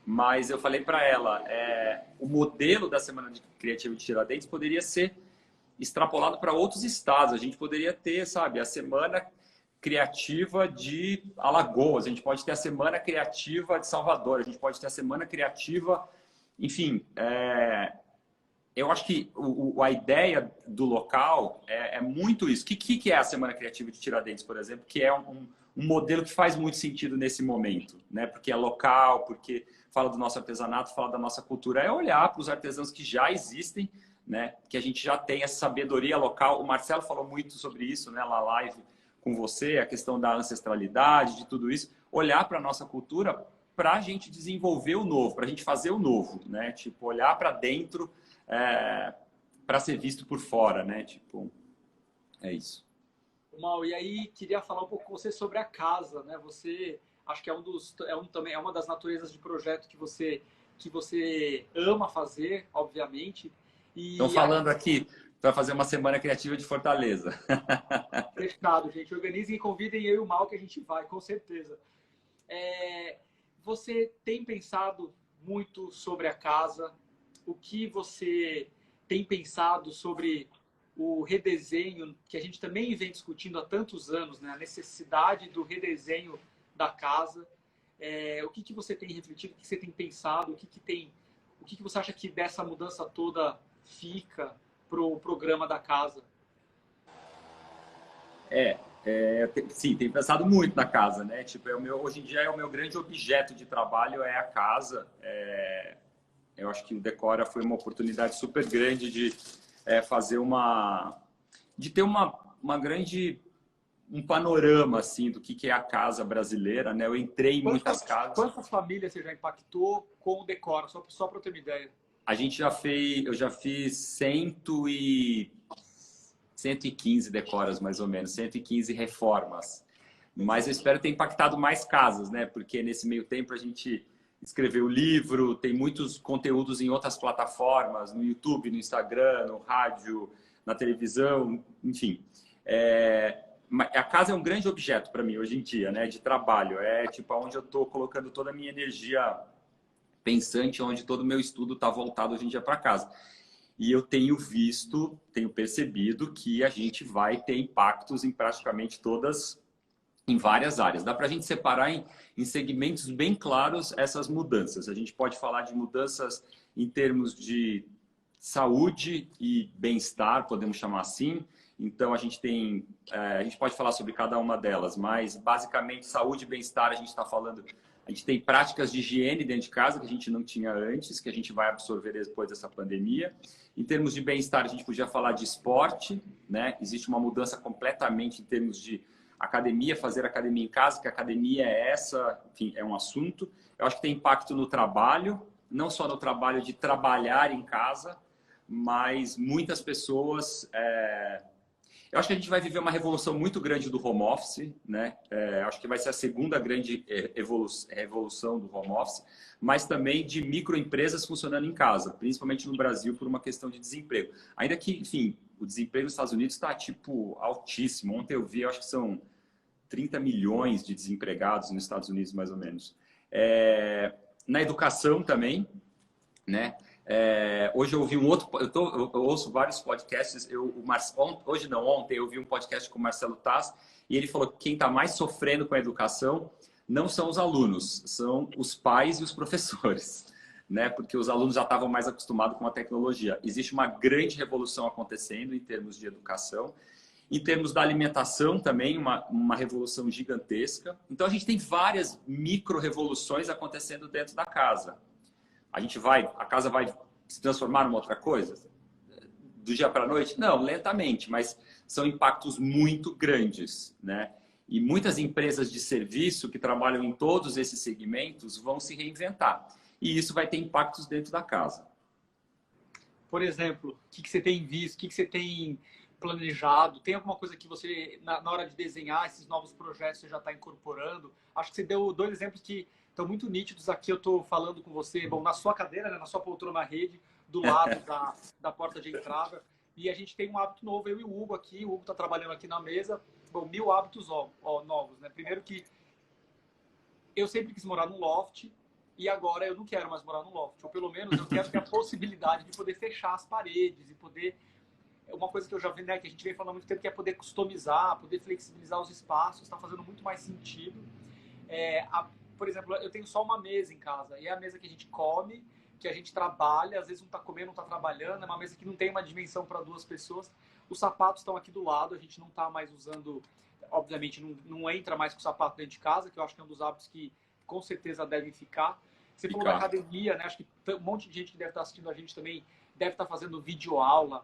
mas eu falei para ela, o modelo da Semana Criativa de Tiradentes poderia ser extrapolado para outros estados. A gente poderia ter, sabe, a Semana Criativa de Alagoas, a gente pode ter a Semana Criativa de Salvador, a gente pode ter a Semana Criativa, enfim, eu acho que a ideia do local é muito isso. O que é a Semana Criativa de Tiradentes, por exemplo, que é um modelo que faz muito sentido nesse momento, né? Porque é local, porque fala do nosso artesanato, fala da nossa cultura, é olhar para os artesãos que já existem, né? Que a gente já tem essa sabedoria local. O Marcelo falou muito sobre isso, né? Na live com você, a questão da ancestralidade, de tudo isso. Olhar para a nossa cultura para a gente desenvolver o novo, para a gente fazer o novo, né? Tipo, olhar para dentro para ser visto por fora, né? Tipo, é isso. Mal, e aí queria falar um pouco com você sobre a casa, né? Você acho que também é uma das naturezas de projeto que você ama fazer, obviamente. Estão falando aqui para fazer uma semana criativa de Fortaleza. Fechado, gente. Organizem e convidem eu e o Mal que a gente vai, com certeza. Você tem pensado muito sobre a casa? O que você tem pensado sobre o redesenho, que a gente também vem discutindo há tantos anos, né? A necessidade do redesenho da casa. O que você tem refletido, o que você tem pensado, o que você acha que dessa mudança toda fica para o programa da casa? Sim, tenho pensado muito na casa, né? Tipo, hoje em dia é o meu grande objeto de trabalho é a casa. Eu acho que o Decora foi uma oportunidade super grande de fazer de ter uma grande um panorama assim do que é a casa brasileira, né? Eu entrei em muitas casas. Quantas famílias você já impactou com o Decora? Só para eu ter uma ideia. Eu já fiz 115 decoras, mais ou menos, 115 reformas. Mas eu espero ter impactado mais casas, né? Porque nesse meio tempo a gente escreveu livro, tem muitos conteúdos em outras plataformas, no YouTube, no Instagram, no rádio, na televisão, enfim. A casa é um grande objeto para mim hoje em dia, né? De trabalho. É tipo onde eu estou colocando toda a minha energia pensante, onde todo o meu estudo está voltado hoje em dia para casa. E eu tenho tenho percebido que a gente vai ter impactos em praticamente em várias áreas. Dá para a gente separar em segmentos bem claros essas mudanças. A gente pode falar de mudanças em termos de saúde e bem-estar, podemos chamar assim. Então, a gente pode falar sobre cada uma delas, mas basicamente saúde e bem-estar a gente está falando. A gente tem práticas de higiene dentro de casa que a gente não tinha antes, que a gente vai absorver depois dessa pandemia. Em termos de bem-estar, a gente podia falar de esporte, né? Existe uma mudança completamente em termos de academia, fazer academia em casa, que a academia enfim, é um assunto. Eu acho que tem impacto no trabalho, não só no trabalho de trabalhar em casa, mas muitas pessoas eu acho que a gente vai viver uma revolução muito grande do home office, né? Acho que vai ser a segunda grande revolução do home office, mas também de microempresas funcionando em casa, principalmente no Brasil por uma questão de desemprego. Ainda que, enfim, o desemprego nos Estados Unidos está tipo altíssimo. Ontem eu vi, eu acho que são 30 milhões de desempregados nos Estados Unidos, mais ou menos. Na educação também, né? Hoje eu ouvi eu ouço vários podcasts. Hoje não, ontem eu ouvi um podcast com o Marcelo Taz e ele falou que quem está mais sofrendo com a educação não são os alunos, são os pais e os professores, né? Porque os alunos já estavam mais acostumados com a tecnologia. Existe uma grande revolução acontecendo em termos de educação. Em termos da alimentação também, uma revolução gigantesca. Então a gente tem várias micro-revoluções acontecendo dentro da casa. A casa vai se transformar numa outra coisa? Do dia para a noite? Não, lentamente, mas são impactos muito grandes, né? E muitas empresas de serviço que trabalham em todos esses segmentos vão se reinventar. E isso vai ter impactos dentro da casa. Por exemplo, o que você tem visto? O que você tem planejado? Tem alguma coisa que você, na hora de desenhar esses novos projetos, você já está incorporando? Acho que você deu dois exemplos que estão muito nítidos aqui. Eu estou falando com você, bom, na sua cadeira, né, na sua poltrona na rede, do lado da porta de entrada. E a gente tem um hábito novo, eu e o Hugo aqui. O Hugo está trabalhando aqui na mesa. Bom, 1000 hábitos novos, né? Primeiro que eu sempre quis morar num loft e agora eu não quero mais morar num loft. Ou pelo menos eu quero ter a possibilidade de poder fechar as paredes e poder... Uma coisa que eu já vi, né, que a gente vem falando há muito tempo, que é poder customizar, poder flexibilizar os espaços. Está fazendo muito mais sentido. Por exemplo, eu tenho só uma mesa em casa. E é a mesa que a gente come, que a gente trabalha. Às vezes um está comendo, um está trabalhando. É uma mesa que não tem uma dimensão para duas pessoas. Os sapatos estão aqui do lado. A gente não está mais usando... Obviamente, não entra mais com o sapato dentro de casa, que eu acho que é um dos hábitos que com certeza devem ficar. Você falou da academia, né? Acho que um monte de gente que deve estar assistindo a gente também deve estar fazendo videoaula.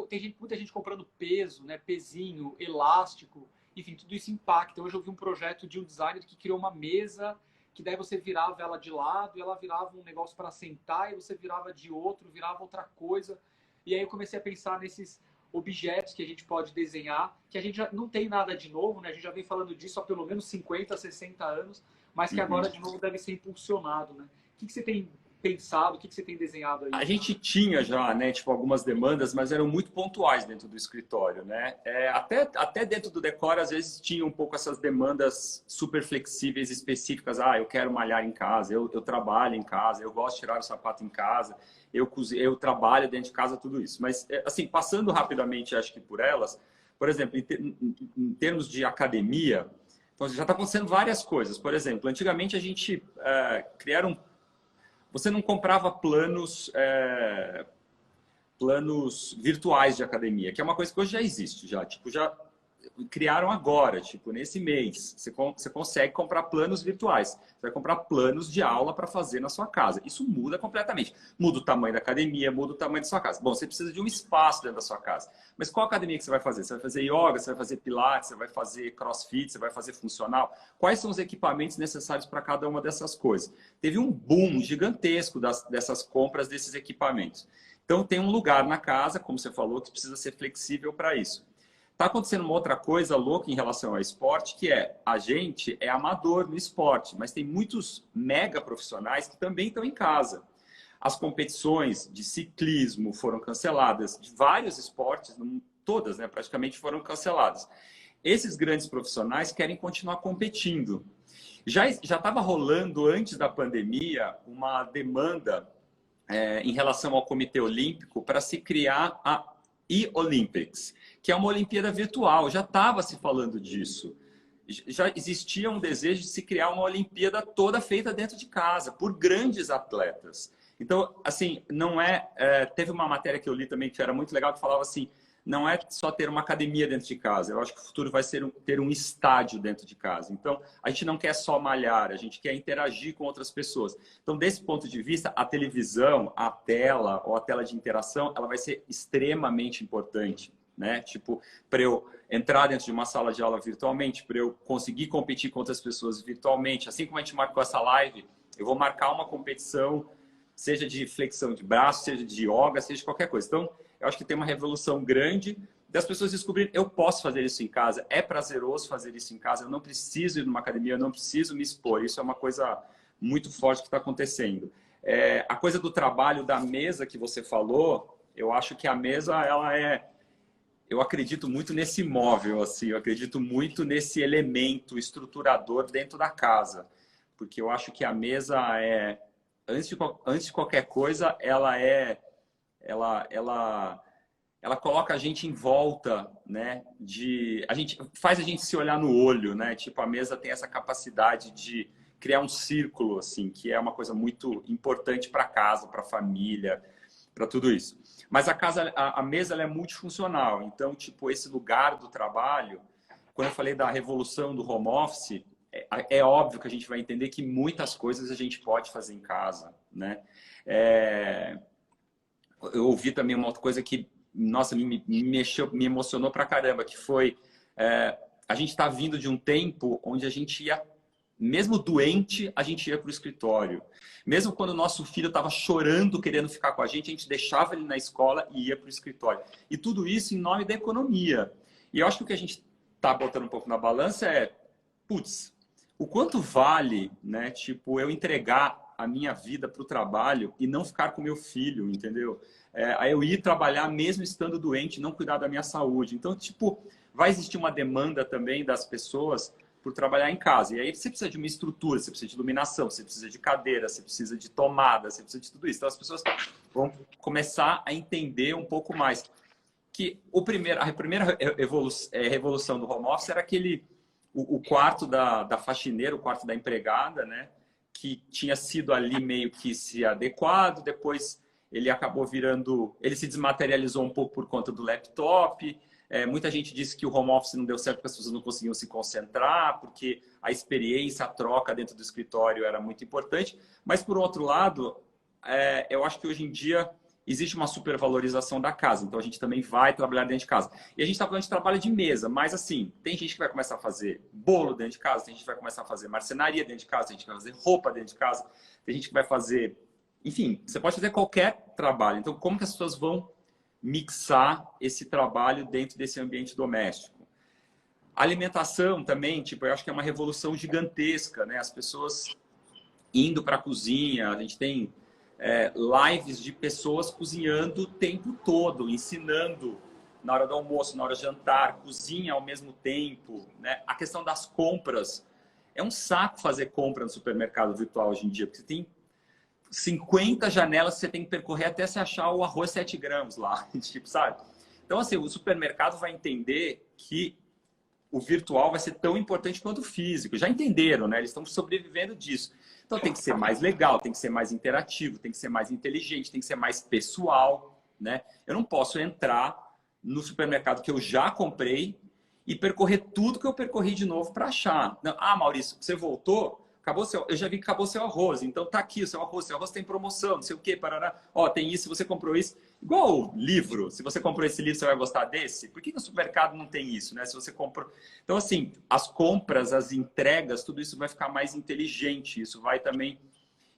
Tem muita gente comprando peso, né? Pezinho, elástico. Enfim, tudo isso impacta. Hoje eu vi um projeto de um designer que criou uma mesa que daí você virava ela de lado e ela virava um negócio para sentar e você virava de outro, virava outra coisa. E aí eu comecei a pensar nesses objetos que a gente pode desenhar, que a gente já não tem nada de novo, né? A gente já vem falando disso há pelo menos 50, 60 anos, mas que agora de novo deve ser impulsionado, né? O que você tem pensado, o que você tem desenhado aí? A gente tinha já, né, tipo, algumas demandas, mas eram muito pontuais dentro do escritório, né? Até dentro do Decora, às vezes, tinha um pouco essas demandas super flexíveis, específicas. Ah, eu quero malhar em casa, eu trabalho em casa, eu gosto de tirar o sapato em casa, eu trabalho dentro de casa, tudo isso. Mas, assim, passando rapidamente, acho que por elas, por exemplo, em termos de academia, então, já está acontecendo várias coisas. Por exemplo, antigamente a gente criaram... Você não comprava planos planos virtuais de academia, que é uma coisa que hoje já existe, já criaram agora, tipo, nesse mês. Você consegue comprar planos virtuais. Você vai comprar planos de aula para fazer na sua casa. Isso muda completamente. Muda o tamanho da academia, muda o tamanho da sua casa. Bom, você precisa de um espaço dentro da sua casa. Mas qual academia que você vai fazer? Você vai fazer yoga, você vai fazer pilates, você vai fazer crossfit, você vai fazer funcional? Quais são os equipamentos necessários para cada uma dessas coisas? Teve um boom gigantesco dessas compras desses equipamentos. Então, tem um lugar na casa, como você falou, que precisa ser flexível para isso. Está acontecendo uma outra coisa louca em relação ao esporte, que é a gente é amador no esporte, mas tem muitos mega profissionais que também estão em casa. As competições de ciclismo foram canceladas, de vários esportes, todas, né, praticamente foram canceladas. Esses grandes profissionais querem continuar competindo. Já estava rolando, antes da pandemia, uma demanda em relação ao Comitê Olímpico para se criar a e-Olympics, que é uma Olimpíada virtual. Já estava se falando disso. Já existia um desejo de se criar uma Olimpíada toda feita dentro de casa, por grandes atletas. Então, assim, não teve uma matéria que eu li também que era muito legal, que falava assim, não é só ter uma academia dentro de casa. Eu acho que o futuro vai ser ter um estádio dentro de casa. Então, a gente não quer só malhar, a gente quer interagir com outras pessoas. Então, desse ponto de vista, a televisão, a tela ou a tela de interação, ela vai ser extremamente importante, né? Tipo, para eu entrar dentro de uma sala de aula virtualmente, para eu conseguir competir com outras pessoas virtualmente. Assim como a gente marcou essa live, eu vou marcar uma competição, seja de flexão de braço, seja de yoga, seja de qualquer coisa. Então, eu acho que tem uma revolução grande das pessoas descobrirem, eu posso fazer isso em casa, é prazeroso fazer isso em casa, eu não preciso ir numa academia, eu não preciso me expor. Isso é uma coisa muito forte que está acontecendo. A coisa do trabalho da mesa que você falou, eu acho que a mesa, eu acredito muito nesse móvel, assim, eu acredito muito nesse elemento estruturador dentro da casa, porque eu acho que a mesa antes de qualquer coisa, ela coloca a gente em volta, né? Faz a gente se olhar no olho, né? Tipo, a mesa tem essa capacidade de criar um círculo, assim, que é uma coisa muito importante para casa, para a família, para tudo isso. Mas a mesa ela é multifuncional. Então, tipo, esse lugar do trabalho, quando eu falei da revolução do home office, é óbvio que a gente vai entender que muitas coisas a gente pode fazer em casa, né? Eu ouvi também uma outra coisa que, nossa, me emocionou pra caramba, que foi a gente está vindo de um tempo onde a gente ia, mesmo doente, a gente ia para o escritório. Mesmo quando o nosso filho estava chorando, querendo ficar com a gente deixava ele na escola e ia para o escritório. E tudo isso em nome da economia. E eu acho que o que a gente está botando um pouco na balança putz, o quanto vale, né? Tipo, eu entregar a minha vida para o trabalho e não ficar com meu filho, entendeu? Aí eu ir trabalhar mesmo estando doente, não cuidar da minha saúde. Então, tipo, vai existir uma demanda também das pessoas por trabalhar em casa. E aí você precisa de uma estrutura, você precisa de iluminação, você precisa de cadeira, você precisa de tomada, você precisa de tudo isso. Então as pessoas vão começar a entender um pouco mais que a primeira revolução do home office era o quarto da faxineira, o quarto da empregada, né? Que tinha sido ali meio que se adequado, depois ele acabou ele se desmaterializou um pouco por conta do laptop. Muita gente disse que o home office não deu certo porque as pessoas não conseguiam se concentrar, porque a experiência, a troca dentro do escritório era muito importante. Mas, por outro lado, eu acho que hoje em dia existe uma supervalorização da casa. Então, a gente também vai trabalhar dentro de casa. E a gente está falando de trabalho de mesa, mas assim, tem gente que vai começar a fazer bolo dentro de casa, tem gente que vai começar a fazer marcenaria dentro de casa, tem gente que vai fazer roupa dentro de casa, tem gente que vai fazer... Enfim, você pode fazer qualquer trabalho. Então, como que as pessoas vão mixar esse trabalho dentro desse ambiente doméstico? A alimentação também, tipo, eu acho que é uma revolução gigantesca, né? As pessoas indo para a cozinha, a gente tem lives de pessoas cozinhando o tempo todo, ensinando na hora do almoço, na hora do jantar, cozinha ao mesmo tempo, né? A questão das compras. É um saco fazer compra no supermercado virtual hoje em dia, porque você tem 50 janelas que você tem que percorrer até você achar o arroz 7 gramas lá, tipo, sabe? Então, assim, o supermercado vai entender que o virtual vai ser tão importante quanto o físico. Já entenderam, né? Eles estão sobrevivendo disso. Então, tem que ser mais legal, tem que ser mais interativo, tem que ser mais inteligente, tem que ser mais pessoal, né? Eu não posso entrar no supermercado que eu já comprei e percorrer tudo que eu percorri de novo para achar. Não, ah, Maurício, você voltou? Eu já vi que acabou seu arroz, então tá aqui o seu arroz tem promoção, não sei o que, parará. Ó, tem isso, você comprou isso. Igual livro, se você comprou esse livro, você vai gostar desse? Por que no supermercado não tem isso, né? Se você comprou... Então, assim, as compras, as entregas, tudo isso vai ficar mais inteligente, isso vai também...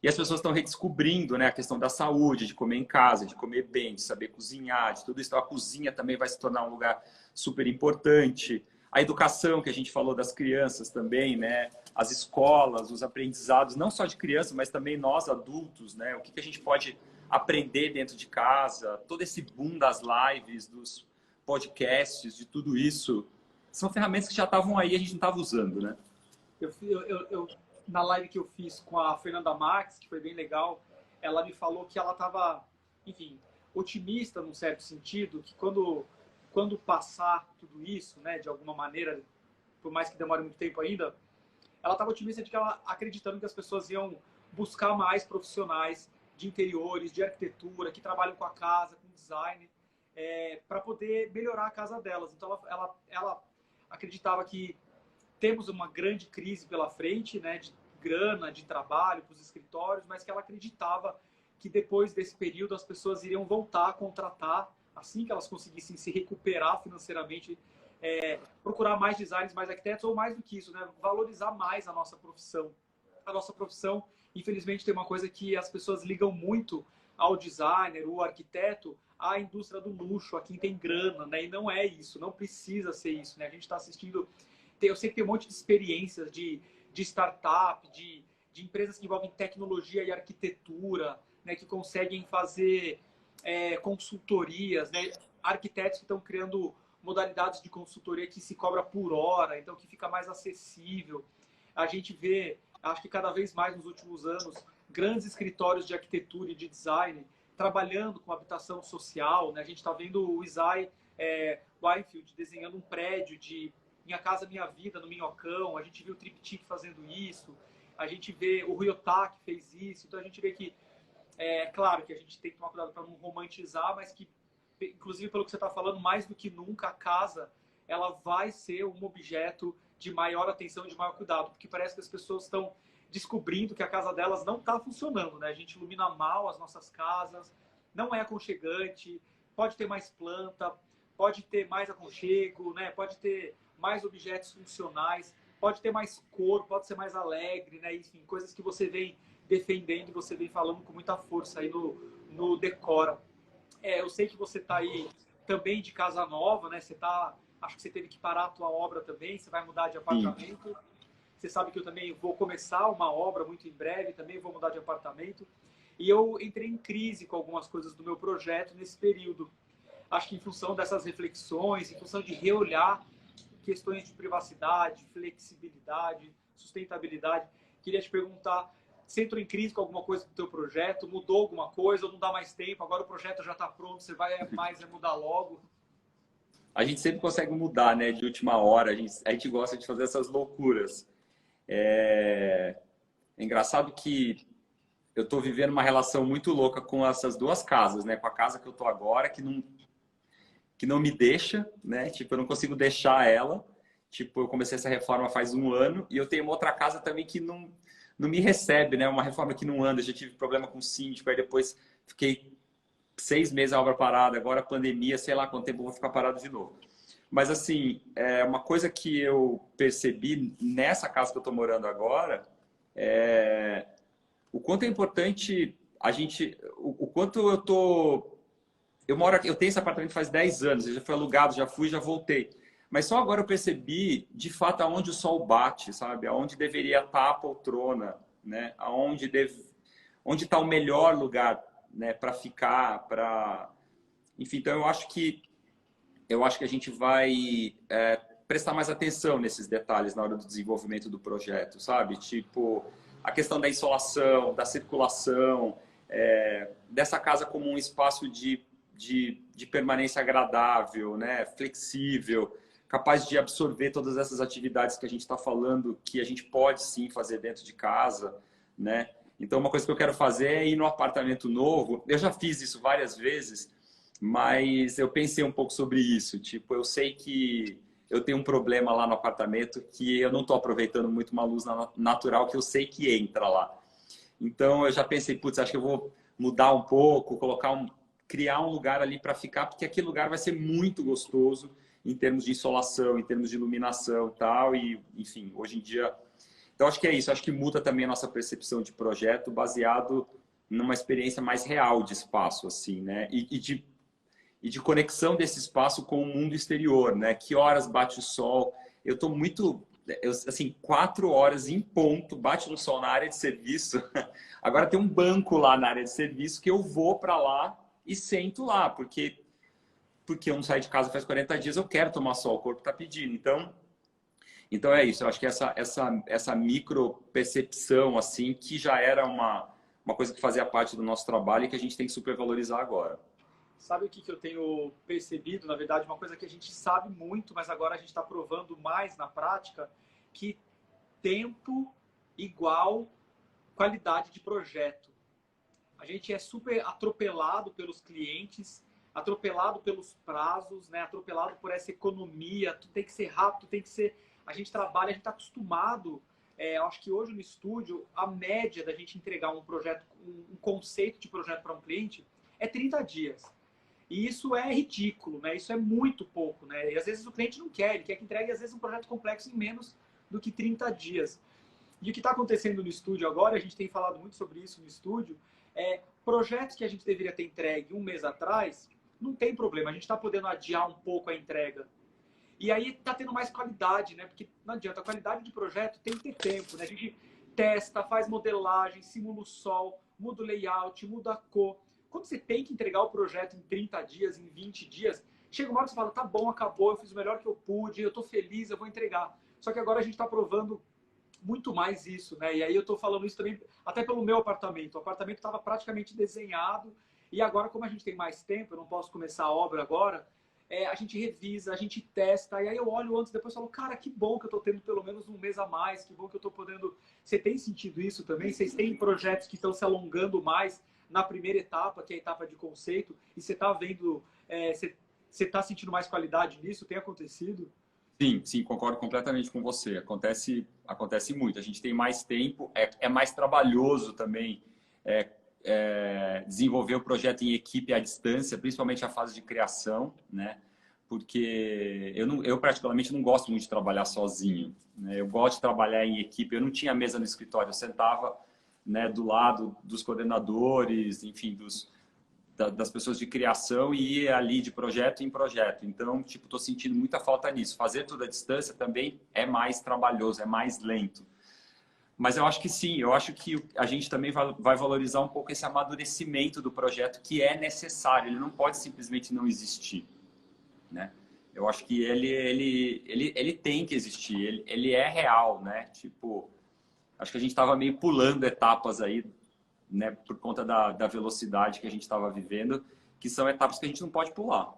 E as pessoas estão redescobrindo, né, a questão da saúde, de comer em casa, de comer bem, de saber cozinhar, de tudo isso. Então, a cozinha também vai se tornar um lugar super importante. A educação, que a gente falou das crianças também, né? As escolas, os aprendizados, não só de crianças, mas também nós adultos, né? O que a gente pode aprender dentro de casa, todo esse boom das lives, dos podcasts, de tudo isso, são ferramentas que já estavam aí, a gente não estava usando, né? Na live que eu fiz com a Fernanda Marques, que foi bem legal, ela me falou que ela estava, enfim, otimista num certo sentido, que quando passar tudo isso, né, de alguma maneira, por mais que demore muito tempo ainda, ela estava otimista de que ela acreditando que as pessoas iam buscar mais profissionais de interiores, de arquitetura, que trabalham com a casa, com design, para poder melhorar a casa delas. Então ela acreditava que temos uma grande crise pela frente, né, de grana, de trabalho para os escritórios, mas que ela acreditava que depois desse período as pessoas iriam voltar a contratar, assim que elas conseguissem se recuperar financeiramente, procurar mais designers, mais arquitetos, ou mais do que isso, né, valorizar mais a nossa profissão. A nossa profissão, infelizmente, tem uma coisa que as pessoas ligam muito ao designer, o arquiteto, à indústria do luxo, a quem tem grana, né, e não é isso, não precisa ser isso, né, a gente está assistindo... Eu sei que tem um monte de experiências de startup, de empresas que envolvem tecnologia e arquitetura, né, que conseguem fazer consultorias, né, arquitetos que estão criando modalidades de consultoria que se cobra por hora, então que fica mais acessível. A gente vê, acho que cada vez mais nos últimos anos, grandes escritórios de arquitetura e de design trabalhando com habitação social, né? A gente está vendo o Isai Weinfeld desenhando um prédio de Minha Casa Minha Vida, no Minhocão. A gente viu o Triptych fazendo isso. A gente vê o Ryotá que fez isso. Então a gente vê que, claro que a gente tem que tomar cuidado para não romantizar, mas que, inclusive pelo que você está falando, mais do que nunca a casa ela vai ser um objeto de maior atenção e de maior cuidado, porque parece que as pessoas estão descobrindo que a casa delas não está funcionando, né? A gente ilumina mal as nossas casas, não é aconchegante, pode ter mais planta, pode ter mais aconchego, né? Pode ter mais objetos funcionais, pode ter mais cor, pode ser mais alegre, né? Enfim, coisas que você vem defendendo, você vem falando com muita força aí no Decora. Eu sei que você está aí também de casa nova, né? Acho que você teve que parar a tua obra também, você vai mudar de apartamento. Sim. Você sabe que eu também vou começar uma obra muito em breve, também vou mudar de apartamento. E eu entrei em crise com algumas coisas do meu projeto nesse período. Acho que em função dessas reflexões, em função de reolhar questões de privacidade, flexibilidade, sustentabilidade, queria te perguntar, você entrou em crise com alguma coisa do teu projeto? Mudou alguma coisa ou não dá mais tempo? Agora o projeto já está pronto, você vai mudar logo? A gente sempre consegue mudar, né, de última hora. A gente gosta de fazer essas loucuras. É engraçado que eu estou vivendo uma relação muito louca com essas duas casas, né? Com a casa que eu estou agora, que não me deixa, né? Tipo, eu não consigo deixar ela. Tipo, eu comecei essa reforma faz 1 ano e eu tenho uma outra casa também que não me recebe, né? Uma reforma que não anda. Eu já tive problema com o síndico, aí depois fiquei 6 meses a obra parada, agora a pandemia, sei lá quanto tempo eu vou ficar parado de novo. Mas, assim, uma coisa que eu percebi nessa casa que eu estou morando agora o quanto é importante a gente... O quanto eu tô... Eu tenho esse apartamento faz 10 anos, ele já foi alugado, já fui, já voltei. Mas só agora eu percebi, de fato, aonde o sol bate, sabe? Aonde deveria estar a poltrona, né? Onde está o melhor lugar, né? Para ficar, para... Enfim, então eu acho que a gente vai prestar mais atenção nesses detalhes na hora do desenvolvimento do projeto, sabe? Tipo, a questão da insolação, da circulação, dessa casa como um espaço de permanência agradável, né? Flexível, capaz de absorver todas essas atividades que a gente está falando, que a gente pode sim fazer dentro de casa, né? Então, uma coisa que eu quero fazer é ir no apartamento novo. Eu já fiz isso várias vezes. Mas eu pensei um pouco sobre isso. Tipo, eu sei que eu tenho um problema lá no apartamento que eu não estou aproveitando muito uma luz natural que eu sei que entra lá. Então eu já pensei, putz, acho que eu vou mudar um pouco, criar um lugar ali para ficar, porque aquele lugar vai ser muito gostoso em termos de insolação, em termos de iluminação, e tal. E enfim, hoje em dia, então acho que é isso. Acho que muda também a nossa percepção de projeto, baseado numa experiência mais real de espaço, assim, né? E de conexão desse espaço com o mundo exterior, né? Que horas bate o sol? Eu estou muito, assim, 4 horas em ponto, bate no sol na área de serviço. Agora tem um banco lá na área de serviço que eu vou para lá e sento lá, porque eu não saio de casa faz 40 dias, eu quero tomar sol, o corpo está pedindo. Então é isso. Eu acho que essa micro percepção, assim, que já era uma coisa que fazia parte do nosso trabalho e que a gente tem que supervalorizar agora. Sabe o que eu tenho percebido? Na verdade, uma coisa que a gente sabe muito, mas agora a gente está provando mais na prática, que tempo igual qualidade de projeto. A gente é super atropelado pelos clientes, atropelado pelos prazos, né? Atropelado por essa economia. Tudo tem que ser rápido, tem que ser. A gente trabalha, a gente está acostumado. Eu acho que hoje no estúdio, a média da gente entregar um projeto, um conceito de projeto para um cliente é 30 dias. E isso é ridículo, né? Isso é muito pouco, né? E às vezes o cliente não quer, ele quer que entregue às vezes um projeto complexo em menos do que 30 dias. E o que está acontecendo no estúdio agora, a gente tem falado muito sobre isso no estúdio, projetos que a gente deveria ter entregue um mês atrás, não tem problema, a gente está podendo adiar um pouco a entrega. E aí está tendo mais qualidade, né? Porque não adianta, a qualidade de projeto tem que ter tempo, né? A gente testa, faz modelagem, simula o sol, muda o layout, muda a cor. Quando você tem que entregar o projeto em 30 dias, em 20 dias, chega uma hora que você fala, tá bom, acabou, eu fiz o melhor que eu pude, eu tô feliz, eu vou entregar. Só que agora a gente está provando muito mais isso, né? E aí eu estou falando isso também até pelo meu apartamento. O apartamento estava praticamente desenhado e agora, como a gente tem mais tempo, eu não posso começar a obra agora, a gente revisa, a gente testa, e aí eu olho antes e depois falo, cara, que bom que eu estou tendo pelo menos um mês a mais, que bom que eu estou podendo... Você tem sentido isso também? Vocês têm projetos que estão se alongando mais na primeira etapa, que é a etapa de conceito, e você está vendo, você está sentindo mais qualidade nisso? Tem acontecido? Sim, sim, concordo completamente com você. Acontece muito. A gente tem mais tempo, é mais trabalhoso também desenvolver o projeto em equipe à distância, principalmente a fase de criação, né? Porque eu particularmente não gosto muito de trabalhar sozinho, né? Eu gosto de trabalhar em equipe. Eu não tinha mesa no escritório, eu sentava, né, do lado dos coordenadores, enfim, das pessoas de criação e ir ali de projeto em projeto. Então, tipo, estou sentindo muita falta nisso. Fazer tudo à distância também é mais trabalhoso, é mais lento. Mas eu acho que sim, eu acho que a gente também vai valorizar um pouco esse amadurecimento do projeto que é necessário, ele não pode simplesmente não existir, né? Eu acho que ele tem que existir, ele é real, né? Tipo, acho que a gente estava meio pulando etapas aí, né, por conta da velocidade que a gente estava vivendo, que são etapas que a gente não pode pular.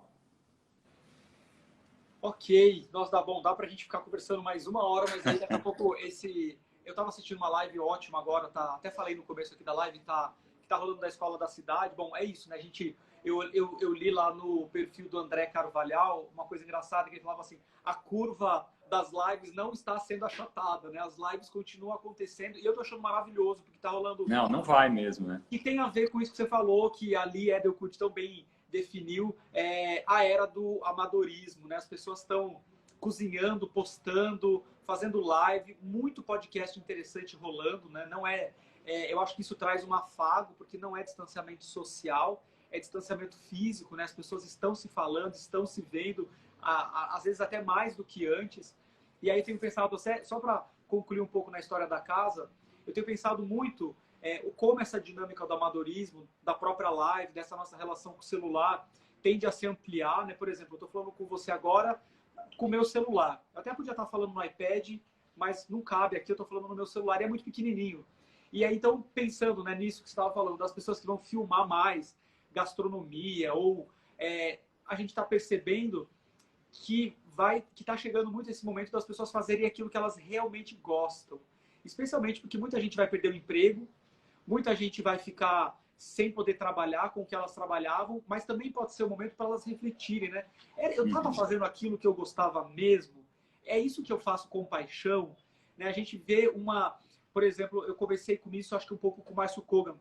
Ok, nossa, dá bom, dá pra gente ficar conversando mais uma hora, mas aí daqui a pouco eu tava assistindo uma live ótima agora, tá? Até falei no começo aqui da live, que tá rolando da escola da cidade. Bom, é isso, né? Eu li lá no perfil do André Carvalhal uma coisa engraçada, que ele falava assim, a curva das lives não está sendo achatada, né? As lives continuam acontecendo e eu tô achando maravilhoso, porque tá rolando... Não, não vai mesmo, né? E tem a ver com isso que você falou, que ali Edelkut tão bem definiu, a era do amadorismo, né? As pessoas estão cozinhando, postando, fazendo live, muito podcast interessante rolando, né? Não eu acho que isso traz um afago, porque não é distanciamento social, é distanciamento físico, né? As pessoas estão se falando, estão se vendo, às vezes até mais do que antes. E aí tenho pensado, só para concluir um pouco na história da casa, eu tenho pensado muito como essa dinâmica do amadorismo, da própria live, dessa nossa relação com o celular, tende a se ampliar, né? Por exemplo, eu estou falando com você agora com o meu celular. Eu até podia estar falando no iPad, mas não cabe aqui, eu estou falando no meu celular e é muito pequenininho. E aí, então, pensando, né, nisso que você estava falando, das pessoas que vão filmar mais gastronomia, ou a gente está percebendo que está chegando muito esse momento das pessoas fazerem aquilo que elas realmente gostam. Especialmente porque muita gente vai perder o emprego, muita gente vai ficar sem poder trabalhar com o que elas trabalhavam, mas também pode ser o momento para elas refletirem, né? Eu estava fazendo aquilo que eu gostava mesmo? É isso que eu faço com paixão? Né? A gente vê por exemplo, eu conversei com isso, acho que um pouco com o Márcio Kogan.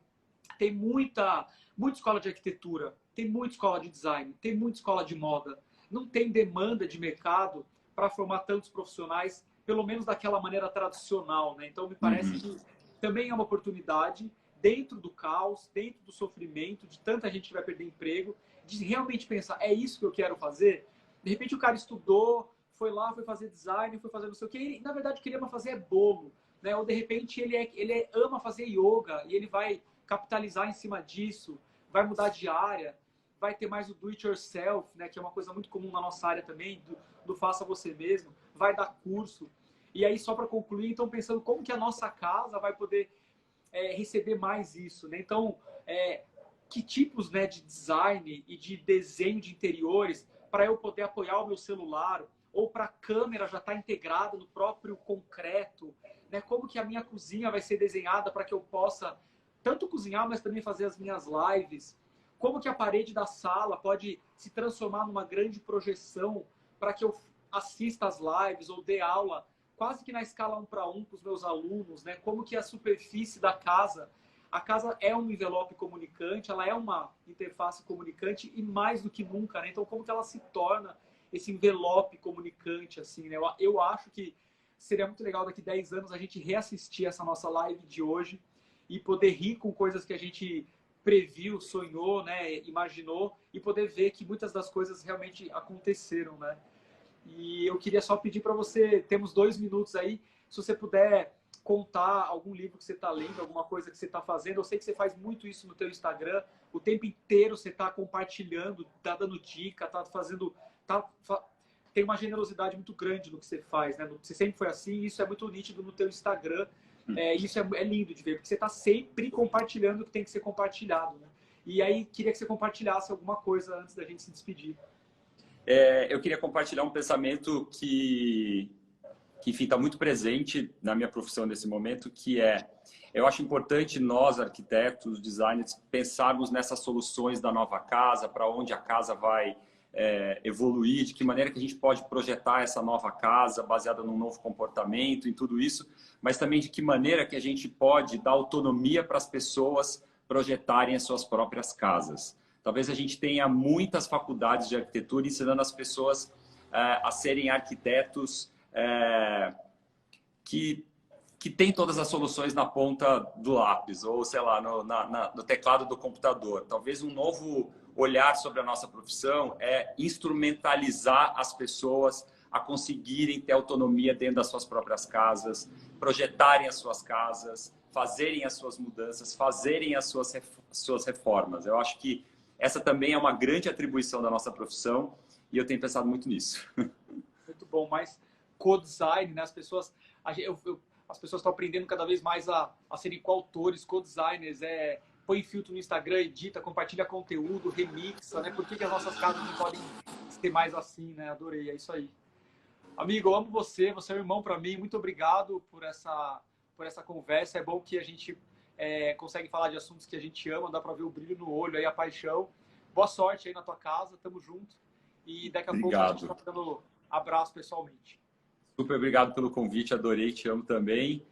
Tem muita escola de arquitetura, tem muita escola de design, tem muita escola de moda. Não tem demanda de mercado para formar tantos profissionais, pelo menos daquela maneira tradicional, né? Então, me parece que também é uma oportunidade, dentro do caos, dentro do sofrimento, de tanta gente que vai perder emprego, de realmente pensar, é isso que eu quero fazer? De repente, o cara estudou, foi lá, foi fazer design, foi fazer não sei o que, ele, na verdade, queria fazer bolo, né? Ou, de repente, ele ama fazer yoga e ele vai capitalizar em cima disso, vai mudar de área, vai ter mais o do it yourself, né, que é uma coisa muito comum na nossa área também, do faça você mesmo, vai dar curso. E aí, só para concluir, então, pensando como que a nossa casa vai poder receber mais isso, né? Então, que tipos, né, de design e de desenho de interiores para eu poder apoiar o meu celular, ou para a câmera já estar integrada no próprio concreto, né? Como que a minha cozinha vai ser desenhada para que eu possa tanto cozinhar, mas também fazer as minhas lives. Como que a parede da sala pode se transformar numa grande projeção para que eu assista às lives ou dê aula quase que na escala 1 para 1 com os meus alunos, né? Como que a superfície da casa, a casa é um envelope comunicante, ela é uma interface comunicante e mais do que nunca, né? Então, como que ela se torna esse envelope comunicante, assim, né? Eu acho que seria muito legal daqui 10 anos a gente reassistir essa nossa live de hoje e poder rir com coisas que a gente previu, sonhou, né, imaginou, e poder ver que muitas das coisas realmente aconteceram, né? E eu queria só pedir para você, temos 2 minutos aí, se você puder contar algum livro que você está lendo, alguma coisa que você está fazendo. Eu sei que você faz muito isso no teu Instagram, o tempo inteiro você está compartilhando, está dando dica, está fazendo... tem uma generosidade muito grande no que você faz, né? Você sempre foi assim, e isso é muito nítido no teu Instagram. Isso é lindo de ver, porque você está sempre compartilhando o que tem que ser compartilhado, né? E aí, queria que você compartilhasse alguma coisa antes da gente se despedir. Eu queria compartilhar um pensamento que enfim, está muito presente na minha profissão nesse momento, que eu acho importante nós, arquitetos, designers, pensarmos nessas soluções da nova casa, para onde a casa vai evoluir, de que maneira que a gente pode projetar essa nova casa baseada num novo comportamento, em tudo isso, mas também de que maneira que a gente pode dar autonomia para as pessoas projetarem as suas próprias casas. Talvez a gente tenha muitas faculdades de arquitetura ensinando as pessoas a serem arquitetos que tem todas as soluções na ponta do lápis, ou sei lá, no teclado do computador. Talvez um novo olhar sobre a nossa profissão é instrumentalizar as pessoas a conseguirem ter autonomia dentro das suas próprias casas, projetarem as suas casas, fazerem as suas mudanças, fazerem as suas reformas. Eu acho que essa também é uma grande atribuição da nossa profissão e eu tenho pensado muito nisso. Muito bom, mas co-design, né? As pessoas estão aprendendo cada vez mais a serem coautores, co-designers, põe filtro no Instagram, edita, compartilha conteúdo, remixa, né? Por que as nossas casas não podem ser mais assim, né? Adorei, é isso aí. Amigo, eu amo você, você é um irmão para mim, muito obrigado por essa conversa. É bom que a gente consegue falar de assuntos que a gente ama, dá para ver o brilho no olho, aí a paixão. Boa sorte aí na tua casa, tamo junto. E daqui a pouco a gente tá dando abraço pessoalmente. Super obrigado pelo convite, adorei, te amo também.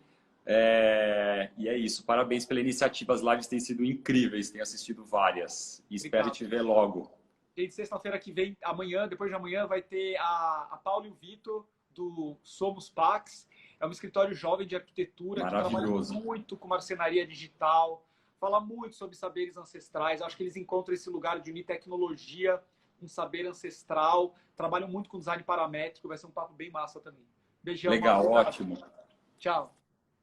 E é isso, parabéns pela iniciativa, as lives têm sido incríveis, tenho assistido várias e espero te ver logo. E sexta-feira que vem, amanhã, depois de amanhã, vai ter a Paula e o Vitor do Somos Pax. É um escritório jovem de arquitetura que trabalha muito com marcenaria digital, fala muito sobre saberes ancestrais. Acho que eles encontram esse lugar de unir tecnologia, um saber ancestral, trabalham muito com design paramétrico, vai ser um papo bem massa também. Beijão. Legal, ótimo. Tchau.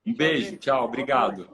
Um beijo, tchau, obrigado.